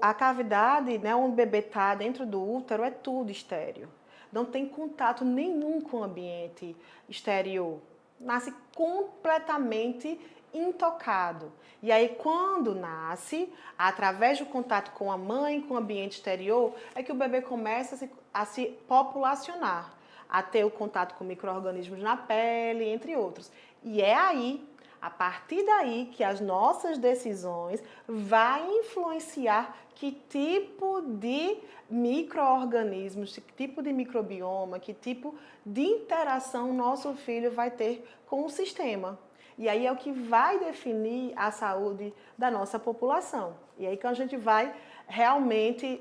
A cavidade, né, onde o bebê está dentro do útero, é tudo estéril. Não tem contato nenhum com o ambiente exterior. Nasce completamente intocado. E aí, quando nasce, através do contato com a mãe, com o ambiente exterior, é que o bebê começa a se populacionar, a ter o contato com micro-organismos na pele, entre outros. E é aí, a partir daí, que as nossas decisões vai influenciar que tipo de micro-organismos, que tipo de microbioma, que tipo de interação nosso filho vai ter com o sistema. E aí é o que vai definir a saúde da nossa população. E aí que a gente vai realmente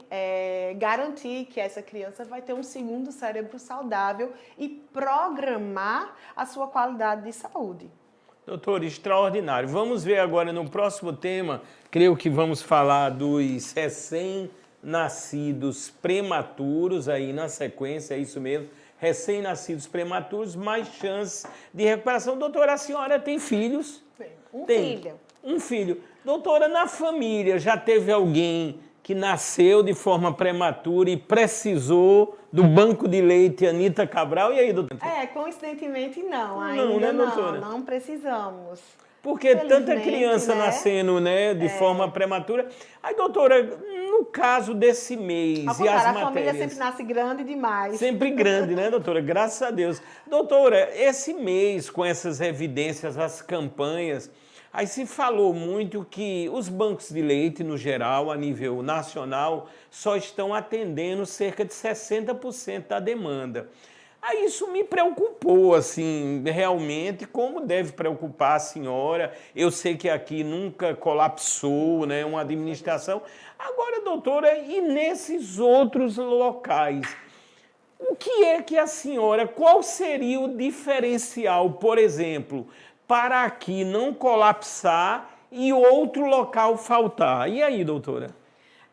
garantir que essa criança vai ter um segundo cérebro saudável e programar a sua qualidade de saúde. Doutor, extraordinário. Vamos ver agora no próximo tema, creio que vamos falar dos recém-nascidos prematuros, aí na sequência, é isso mesmo, recém-nascidos prematuros, mais chances de recuperação. Doutora, a senhora tem filhos? Tem filho. Um filho. Doutora, na família já teve alguém que nasceu de forma prematura e precisou do banco de leite Anita Cabral? E aí, doutora? Coincidentemente não, ainda não precisamos. Porque tanta criança nascendo, né, de forma prematura. Aí, doutora, no caso desse mês e as matérias... A família sempre nasce grande demais. Sempre grande, né, doutora? Graças a Deus. Doutora, esse mês, com essas evidências, as campanhas, aí se falou muito que os bancos de leite, no geral, a nível nacional, só estão atendendo cerca de 60% da demanda. Aí isso me preocupou, assim, realmente, como deve preocupar a senhora. Eu sei que aqui nunca colapsou, né, uma administração. Agora, doutora, e nesses outros locais? O que é que a senhora, qual seria o diferencial, por exemplo, para aqui não colapsar e outro local faltar? E aí, doutora?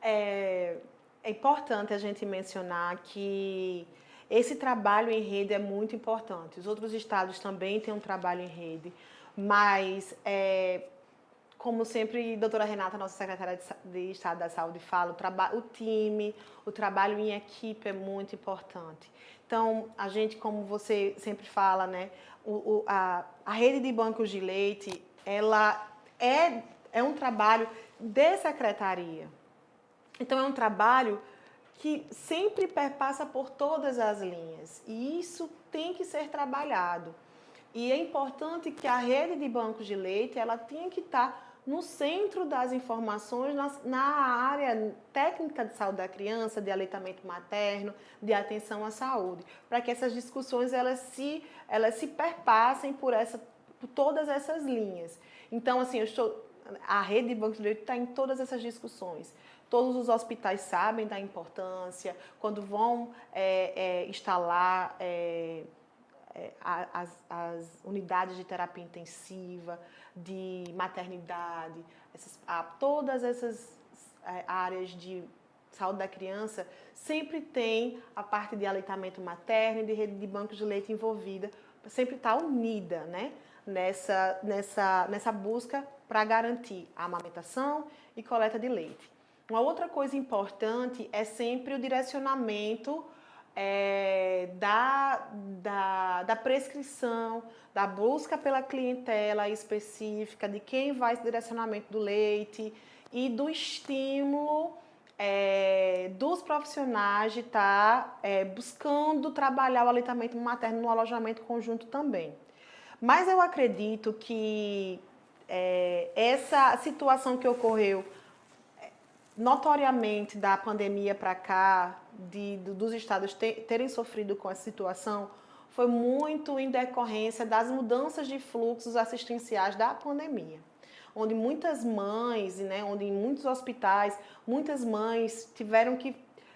É importante a gente mencionar que esse trabalho em rede é muito importante. Os outros estados também têm um trabalho em rede, mas, como sempre, a doutora Renata, nossa secretária de Estado da Saúde, fala, o time, o trabalho em equipe é muito importante. Então, a gente, como você sempre fala, né, a rede de bancos de leite, ela é um trabalho de secretaria. Então, é um trabalho que sempre perpassa por todas as linhas. E isso tem que ser trabalhado. E é importante que a rede de bancos de leite, ela tenha que estar no centro das informações, na área técnica de saúde da criança, de aleitamento materno, de atenção à saúde, para que essas discussões elas se perpassem por todas essas linhas. Então, assim, a rede de bancos de leite está em todas essas discussões. Todos os hospitais sabem da importância, quando vão instalar as unidades de terapia intensiva, de maternidade, todas essas áreas de saúde da criança, sempre tem a parte de aleitamento materno e de rede de bancos de leite envolvida, sempre está unida, né, nessa busca para garantir a amamentação e coleta de leite. Uma outra coisa importante é sempre o direcionamento da prescrição, da busca pela clientela específica, de quem vai esse direcionamento do leite e do estímulo dos profissionais de estar buscando trabalhar o aleitamento materno no alojamento conjunto também. Mas eu acredito que essa situação que ocorreu notoriamente da pandemia para cá, dos estados terem sofrido com essa situação, foi muito em decorrência das mudanças de fluxos assistenciais da pandemia, onde muitas mães, né, onde em muitos hospitais, muitas mães tiveram que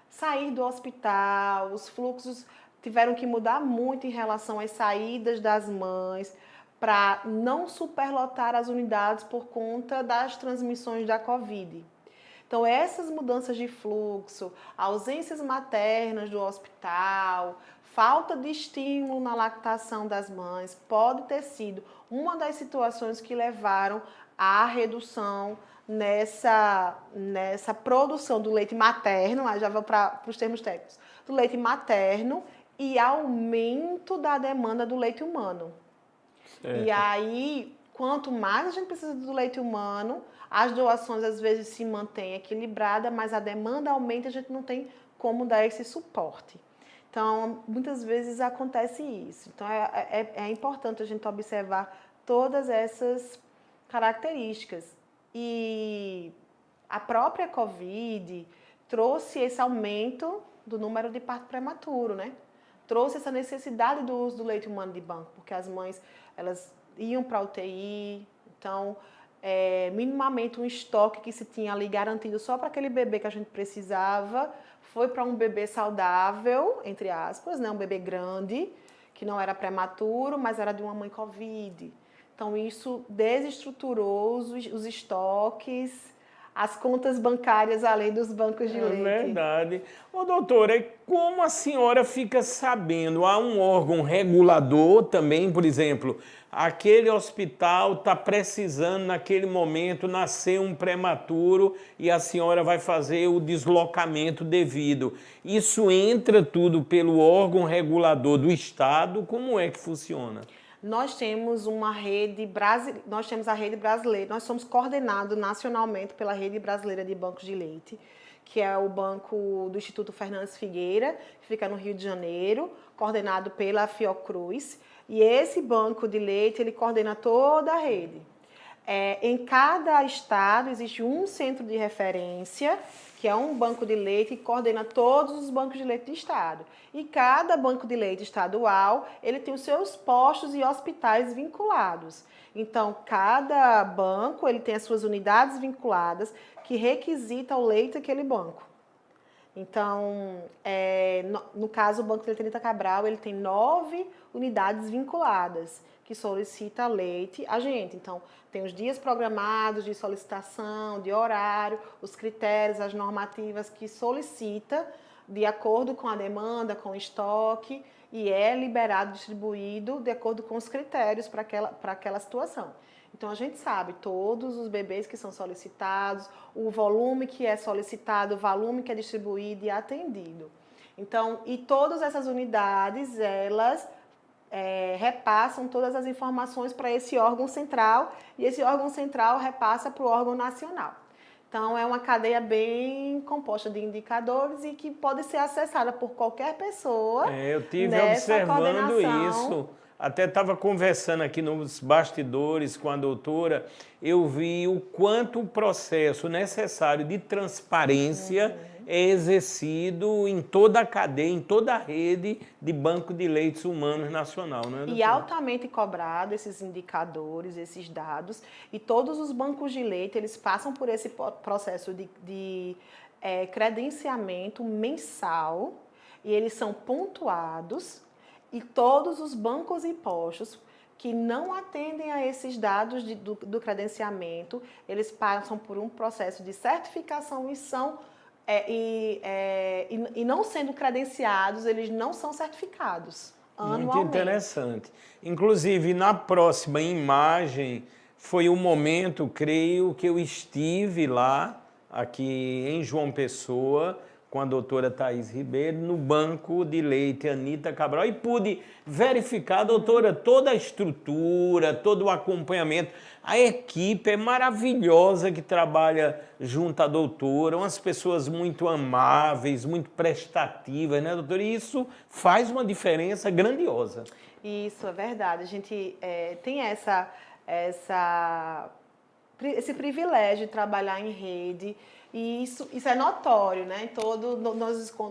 sair do hospital, os fluxos tiveram que mudar muito em relação às saídas das mães, para não superlotar as unidades por conta das transmissões da Covid. Então, essas mudanças de fluxo, ausências maternas do hospital, falta de estímulo na lactação das mães, pode ter sido uma das situações que levaram à redução nessa produção do leite materno, já vou para os termos técnicos, do leite materno e aumento da demanda do leite humano. Certo. E aí, quanto mais a gente precisa do leite humano, as doações às vezes se mantêm equilibradas, mas a demanda aumenta e a gente não tem como dar esse suporte. Então, muitas vezes acontece isso. Então, é importante a gente observar todas essas características. E a própria Covid trouxe esse aumento do número de parto prematuro, né? Trouxe essa necessidade do uso do leite humano de banco, porque as mães, elas iam para a UTI, então, minimamente um estoque que se tinha ali garantido só para aquele bebê que a gente precisava, foi para um bebê saudável, entre aspas, né? Um bebê grande, que não era prematuro, mas era de uma mãe Covid. Então, isso desestruturou os estoques, as contas bancárias além dos bancos de leite. É verdade. Ô, doutora, como a senhora fica sabendo? Há um órgão regulador também, por exemplo, aquele hospital está precisando naquele momento nascer um prematuro e a senhora vai fazer o deslocamento devido. Isso entra tudo pelo órgão regulador do estado? Como é que funciona? Nós temos uma rede brasileira, nós somos coordenados nacionalmente pela Rede Brasileira de Bancos de Leite, que é o banco do Instituto Fernandes Figueira, que fica no Rio de Janeiro, coordenado pela Fiocruz. E esse banco de leite, ele coordena toda a rede. Em cada estado existe um centro de referência, que é um banco de leite que coordena todos os bancos de leite do estado. E cada banco de leite estadual, ele tem os seus postos e hospitais vinculados. Então, cada banco, ele tem as suas unidades vinculadas que requisita o leite daquele banco. Então, no caso, o Banco de Leite Anita Cabral, ele tem 9 unidades vinculadas que solicita leite a gente. Então, tem os dias programados de solicitação, de horário, os critérios, as normativas que solicita de acordo com a demanda, com o estoque, e é liberado, distribuído de acordo com os critérios para aquela situação. Então, a gente sabe todos os bebês que são solicitados, o volume que é solicitado, o volume que é distribuído e atendido. Então, e todas essas unidades, elas repassam todas as informações para esse órgão central e esse órgão central repassa para o órgão nacional. Então, é uma cadeia bem composta de indicadores e que pode ser acessada por qualquer pessoa. Eu tive observando isso. Até estava conversando aqui nos bastidores com a doutora, eu vi o quanto o processo necessário de transparência é exercido em toda a cadeia, em toda a rede de banco de leites humanos nacional, né, doutora? E altamente cobrado esses indicadores, esses dados, e todos os bancos de leite, eles passam por esse processo de credenciamento mensal, e eles são pontuados. E todos os bancos e postos que não atendem a esses dados do credenciamento, eles passam por um processo de certificação e não sendo credenciados, eles não são certificados anualmente. Muito interessante. Inclusive, na próxima imagem, foi o momento, creio, que eu estive lá, aqui em João Pessoa, com a doutora Thaís Ribeiro, no banco de leite Anita Cabral, e pude verificar, doutora, toda a estrutura, todo o acompanhamento. A equipe é maravilhosa que trabalha junto à doutora, umas pessoas muito amáveis, muito prestativas, né, doutora? E isso faz uma diferença grandiosa. Isso, é verdade. A gente tem esse privilégio de trabalhar em rede, e isso é notório, né?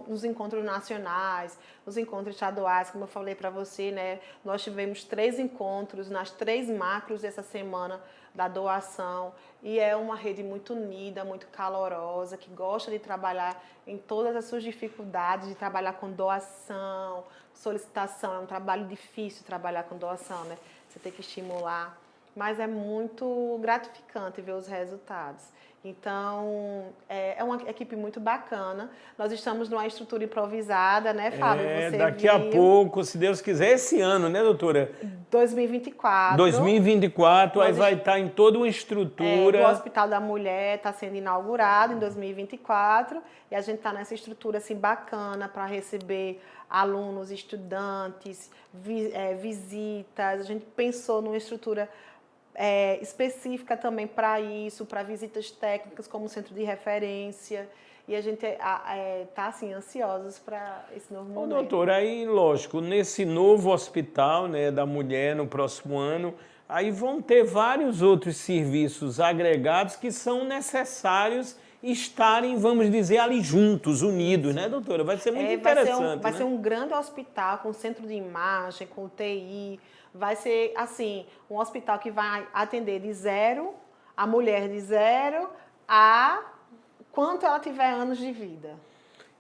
Nos encontros nacionais, nos encontros estaduais, como eu falei para você, né? Nós tivemos 3 encontros nas 3 macros essa semana da doação, e é uma rede muito unida, muito calorosa, que gosta de trabalhar em todas as suas dificuldades, de trabalhar com doação, solicitação. É um trabalho difícil trabalhar com doação, né? Você tem que estimular, mas é muito gratificante ver os resultados. Então, é uma equipe muito bacana. Nós estamos numa estrutura improvisada, né, Fábio? Você daqui a pouco, se Deus quiser, esse ano, né, doutora? 2024. 2024, aí vai estar em toda uma estrutura. O Hospital da Mulher está sendo inaugurado em 2024, e a gente está nessa estrutura assim, bacana para receber alunos, estudantes, visitas. A gente pensou numa estrutura específica também para isso, para visitas técnicas como centro de referência, e a gente está assim, ansiosos para esse novo momento. Doutora, aí lógico, nesse novo hospital, né, da mulher no próximo ano, aí vão ter vários outros serviços agregados que são necessários estarem, vamos dizer, ali juntos, unidos, né, doutora? Vai ser muito interessante. Vai ser um grande hospital com centro de imagem, com UTI. Vai ser, assim, um hospital que vai atender de 0, a mulher de 0 a quanto ela tiver anos de vida.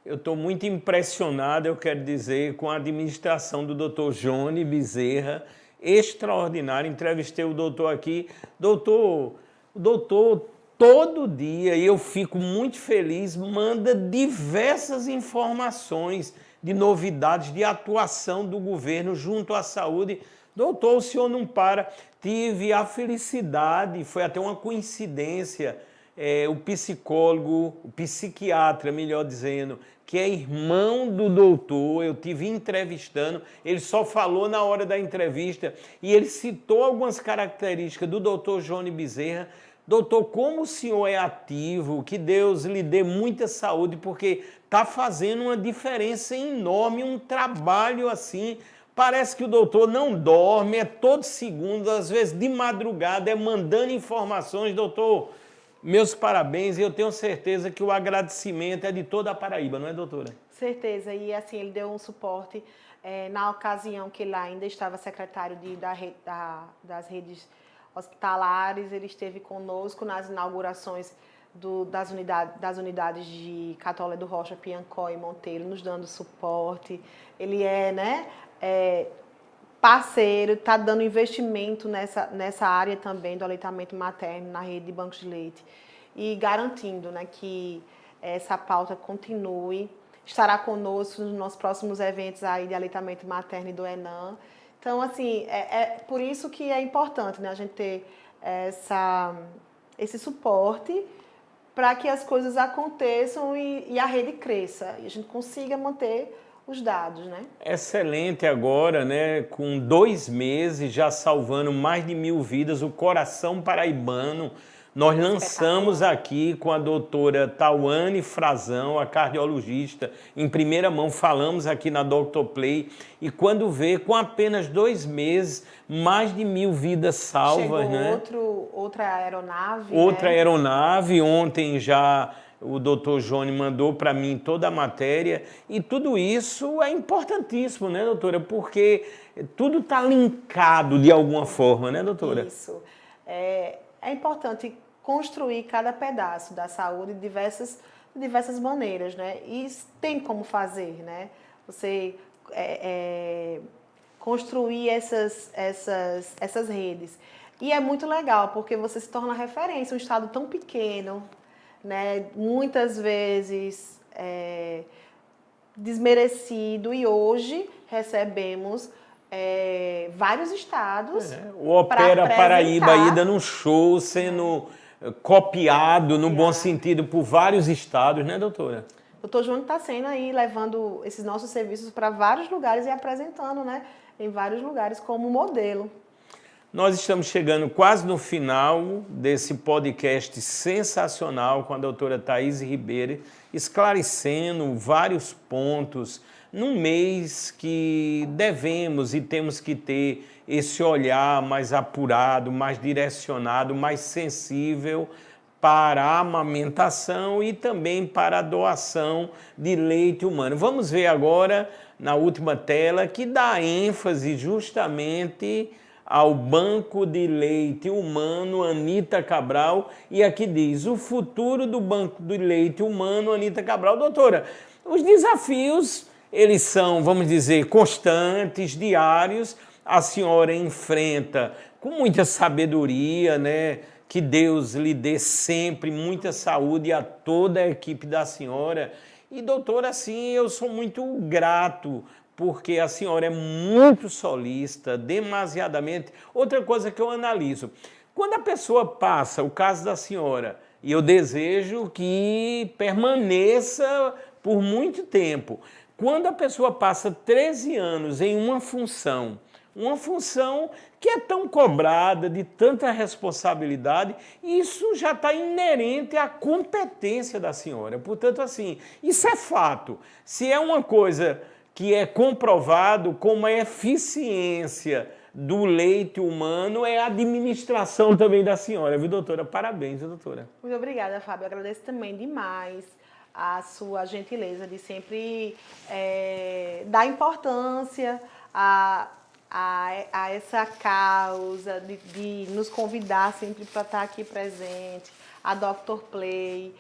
Eu estou muito impressionado, eu quero dizer, com a administração do doutor Johnny Bezerra, extraordinário. Entrevistei o doutor aqui. O doutor todo dia, e eu fico muito feliz, manda diversas informações de novidades, de atuação do governo junto à saúde. Doutor, o senhor não para. Tive a felicidade, foi até uma coincidência, o psicólogo, o psiquiatra, melhor dizendo, que é irmão do doutor, eu tive entrevistando, ele só falou na hora da entrevista e ele citou algumas características do doutor Johnny Bezerra. Doutor, como o senhor é ativo, que Deus lhe dê muita saúde, porque está fazendo uma diferença enorme, um trabalho assim. Parece que o doutor não dorme, é todo segundo, às vezes de madrugada, mandando informações. Doutor, meus parabéns, e eu tenho certeza que o agradecimento é de toda a Paraíba, não é, doutora? Certeza, e assim, ele deu um suporte na ocasião que ele ainda estava secretário das redes hospitalares. Ele esteve conosco nas inaugurações das unidades de Catolé do Rocha, Piancó e Monteiro, nos dando suporte. Ele parceiro, está dando investimento nessa área também do aleitamento materno na rede de bancos de leite e garantindo, né, que essa pauta continue. Estará conosco nos nossos próximos eventos aí de aleitamento materno e do ENAM. Então, assim, por isso que é importante, né, a gente ter esse suporte para que as coisas aconteçam e a rede cresça e a gente consiga manter os dados, né? Excelente agora, né? Com 2 meses já salvando mais de 1000 vidas, o Coração Paraibano. Nós lançamos aqui com a doutora Tauane Frazão, a cardiologista, em primeira mão, falamos aqui na Dr. Play, e quando vê, com apenas 2 meses, mais de 1000 vidas salvas. Chegou, né? outra aeronave. Outra aeronave, ontem já o doutor Johnny mandou para mim toda a matéria, e tudo isso é importantíssimo, né, doutora? Porque tudo está linkado de alguma forma, né, doutora? Isso. É importante construir cada pedaço da saúde de diversas maneiras, né? E tem como fazer, né? Você construir essas redes. E é muito legal, porque você se torna referência, um estado tão pequeno, né? Muitas vezes desmerecido, e hoje recebemos vários estados. O Opera Paraíba aí dando um show, sendo copiado no bom sentido por vários estados, né, doutora? Doutor João está sendo aí, levando esses nossos serviços para vários lugares e apresentando, né, em vários lugares como modelo. Nós estamos chegando quase no final desse podcast sensacional com a doutora Thaís Ribeiro, esclarecendo vários pontos num mês que devemos e temos que ter esse olhar mais apurado, mais direcionado, mais sensível para a amamentação e também para a doação de leite humano. Vamos ver agora, na última tela, que dá ênfase justamente ao Banco de Leite Humano Anita Cabral, e aqui diz, o futuro do Banco de Leite Humano Anita Cabral. Doutora, os desafios, eles são, vamos dizer, constantes, diários, a senhora enfrenta com muita sabedoria, né? Que Deus lhe dê sempre muita saúde a toda a equipe da senhora. E, doutora, assim, eu sou muito grato, porque a senhora é muito solista, demasiadamente. Outra coisa que eu analiso, quando a pessoa passa, o caso da senhora, e eu desejo que permaneça por muito tempo, quando a pessoa passa 13 anos em uma função que é tão cobrada, de tanta responsabilidade, isso já está inerente à competência da senhora. Portanto, assim, isso é fato. Se é uma coisa que é comprovado como a eficiência do leite humano, é a administração também da senhora, viu, doutora? Parabéns, doutora. Muito obrigada, Fábio. Eu agradeço também demais a sua gentileza de sempre dar importância a essa causa, de nos convidar sempre para estar aqui presente, a Dr. Play,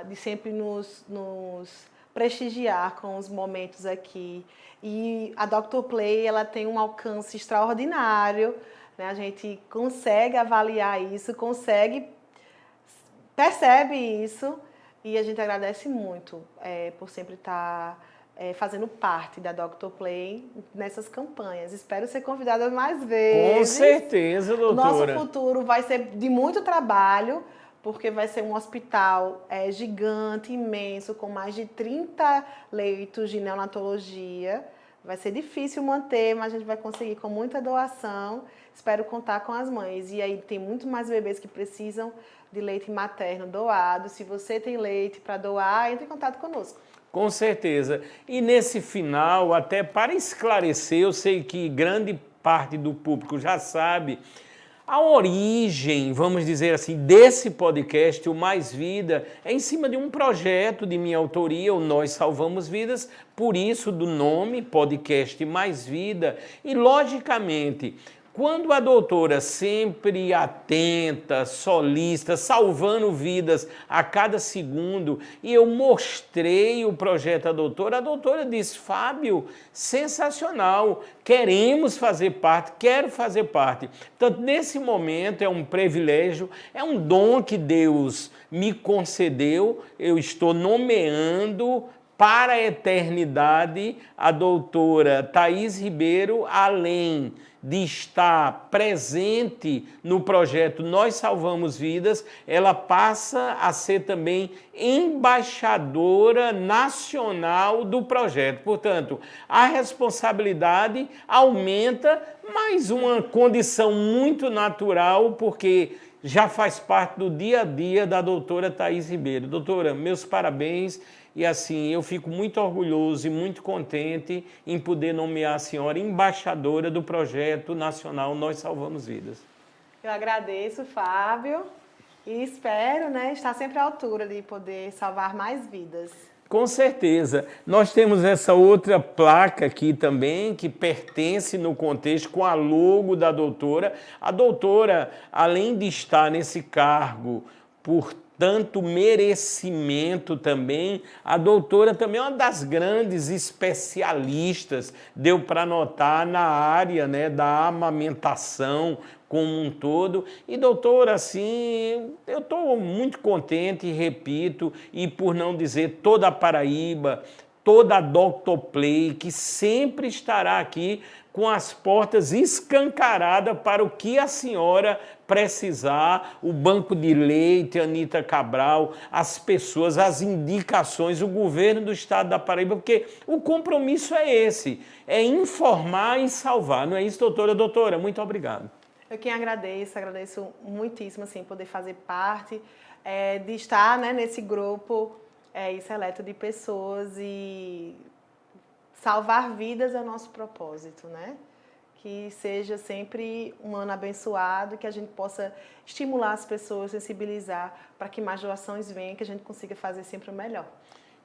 de sempre nos prestigiar com os momentos aqui. E a Dr. Play, ela tem um alcance extraordinário, né? A gente consegue avaliar isso, percebe isso, e a gente agradece muito por sempre estar fazendo parte da Dr. Play nessas campanhas. Espero ser convidada mais vezes. Com certeza, doutora. O nosso futuro vai ser de muito trabalho, porque vai ser um hospital gigante, imenso, com mais de 30 leitos de neonatologia. Vai ser difícil manter, mas a gente vai conseguir com muita doação. Espero contar com as mães. E aí tem muito mais bebês que precisam de leite materno doado. Se você tem leite para doar, entre em contato conosco. Com certeza. E nesse final, até para esclarecer, eu sei que grande parte do público já sabe, a origem, vamos dizer assim, desse podcast, o Mais Vida, é em cima de um projeto de minha autoria, o Nós Salvamos Vidas, por isso do nome, podcast Mais Vida. E, logicamente, quando a doutora, sempre atenta, solista, salvando vidas a cada segundo, e eu mostrei o projeto à doutora, a doutora disse, Fábio, sensacional, queremos fazer parte, quero fazer parte. Então, nesse momento, é um privilégio, é um dom que Deus me concedeu, eu estou nomeando para a eternidade a doutora Thaís Ribeiro, além de estar presente no projeto Nós Salvamos Vidas, ela passa a ser também embaixadora nacional do projeto. Portanto, a responsabilidade aumenta, mas uma condição muito natural, porque já faz parte do dia a dia da doutora Thaís Ribeiro. Doutora, meus parabéns. E assim, eu fico muito orgulhoso e muito contente em poder nomear a senhora embaixadora do projeto nacional Nós Salvamos Vidas. Eu agradeço, Fábio, e espero, né, estar sempre à altura de poder salvar mais vidas. Com certeza. Nós temos essa outra placa aqui também, que pertence no contexto com a logo da doutora. A doutora, além de estar nesse cargo por tanto merecimento também, a doutora também é uma das grandes especialistas, deu para notar, na área, né, da amamentação como um todo. E, doutora, assim, eu estou muito contente, e repito, e por não dizer toda a Paraíba, toda a Dr. Play, que sempre estará aqui com as portas escancaradas para o que a senhora precisar, o Banco de Leite, Anita Cabral, as pessoas, as indicações, o governo do estado da Paraíba, porque o compromisso é esse, é informar e salvar. Não é isso, doutora? Doutora, muito obrigado. Eu quem agradeço muitíssimo, assim, poder fazer parte, de estar, né, nesse grupo seleto de pessoas e salvar vidas é o nosso propósito, né? Que seja sempre um ano abençoado, que a gente possa estimular as pessoas, sensibilizar para que mais doações venham, que a gente consiga fazer sempre o melhor.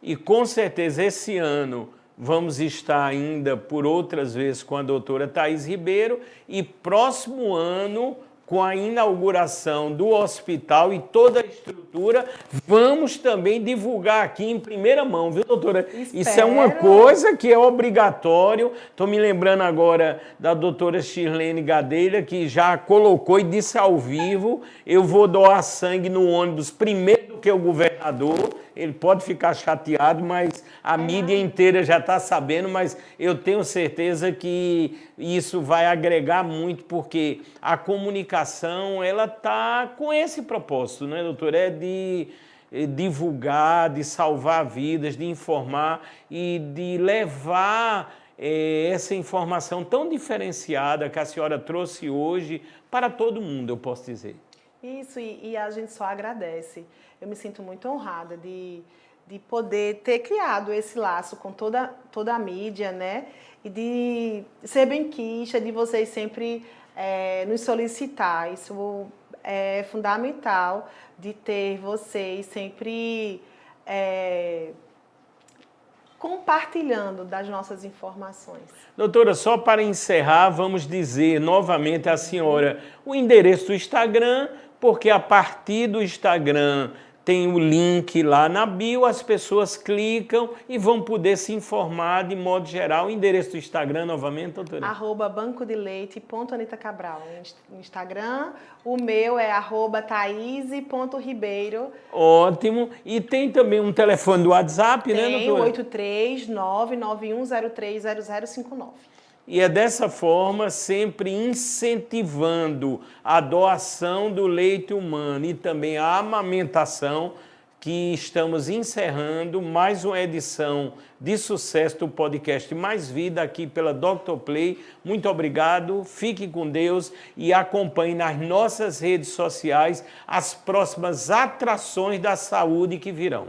E com certeza esse ano vamos estar ainda por outras vezes com a doutora Thaís Ribeiro e próximo ano, com a inauguração do hospital e toda a estrutura, vamos também divulgar aqui em primeira mão, viu, doutora? Espero. Isso é uma coisa que é obrigatório. Estou me lembrando agora da doutora Shirlene Gadelha, que já colocou e disse ao vivo, eu vou doar sangue no ônibus primeiro do que o governador. Ele pode ficar chateado, mas a mídia inteira já está sabendo, mas eu tenho certeza que isso vai agregar muito, porque a comunicação, ela está com esse propósito, né, doutor? É de divulgar, de salvar vidas, de informar e de levar essa informação tão diferenciada que a senhora trouxe hoje para todo mundo, eu posso dizer. Isso, e a gente só agradece. Eu me sinto muito honrada de poder ter criado esse laço com toda a mídia, né? E de ser benquista, de vocês sempre nos solicitar. Isso é fundamental, de ter vocês sempre compartilhando das nossas informações. Doutora, só para encerrar, vamos dizer novamente à senhora o endereço do Instagram, porque a partir do Instagram tem o link lá na bio, as pessoas clicam e vão poder se informar de modo geral. O endereço do Instagram, novamente, doutora? @bancodeleite.anitacabral no Instagram. O meu é @thaise.ribeiro. Ótimo. E tem também um telefone do WhatsApp, né, doutora? Tem, 83991030059. E é dessa forma, sempre incentivando a doação do leite humano e também a amamentação, que estamos encerrando mais uma edição de sucesso do podcast Mais Vida aqui pela Dr. Play. Muito obrigado, fique com Deus e acompanhe nas nossas redes sociais as próximas atrações da saúde que virão.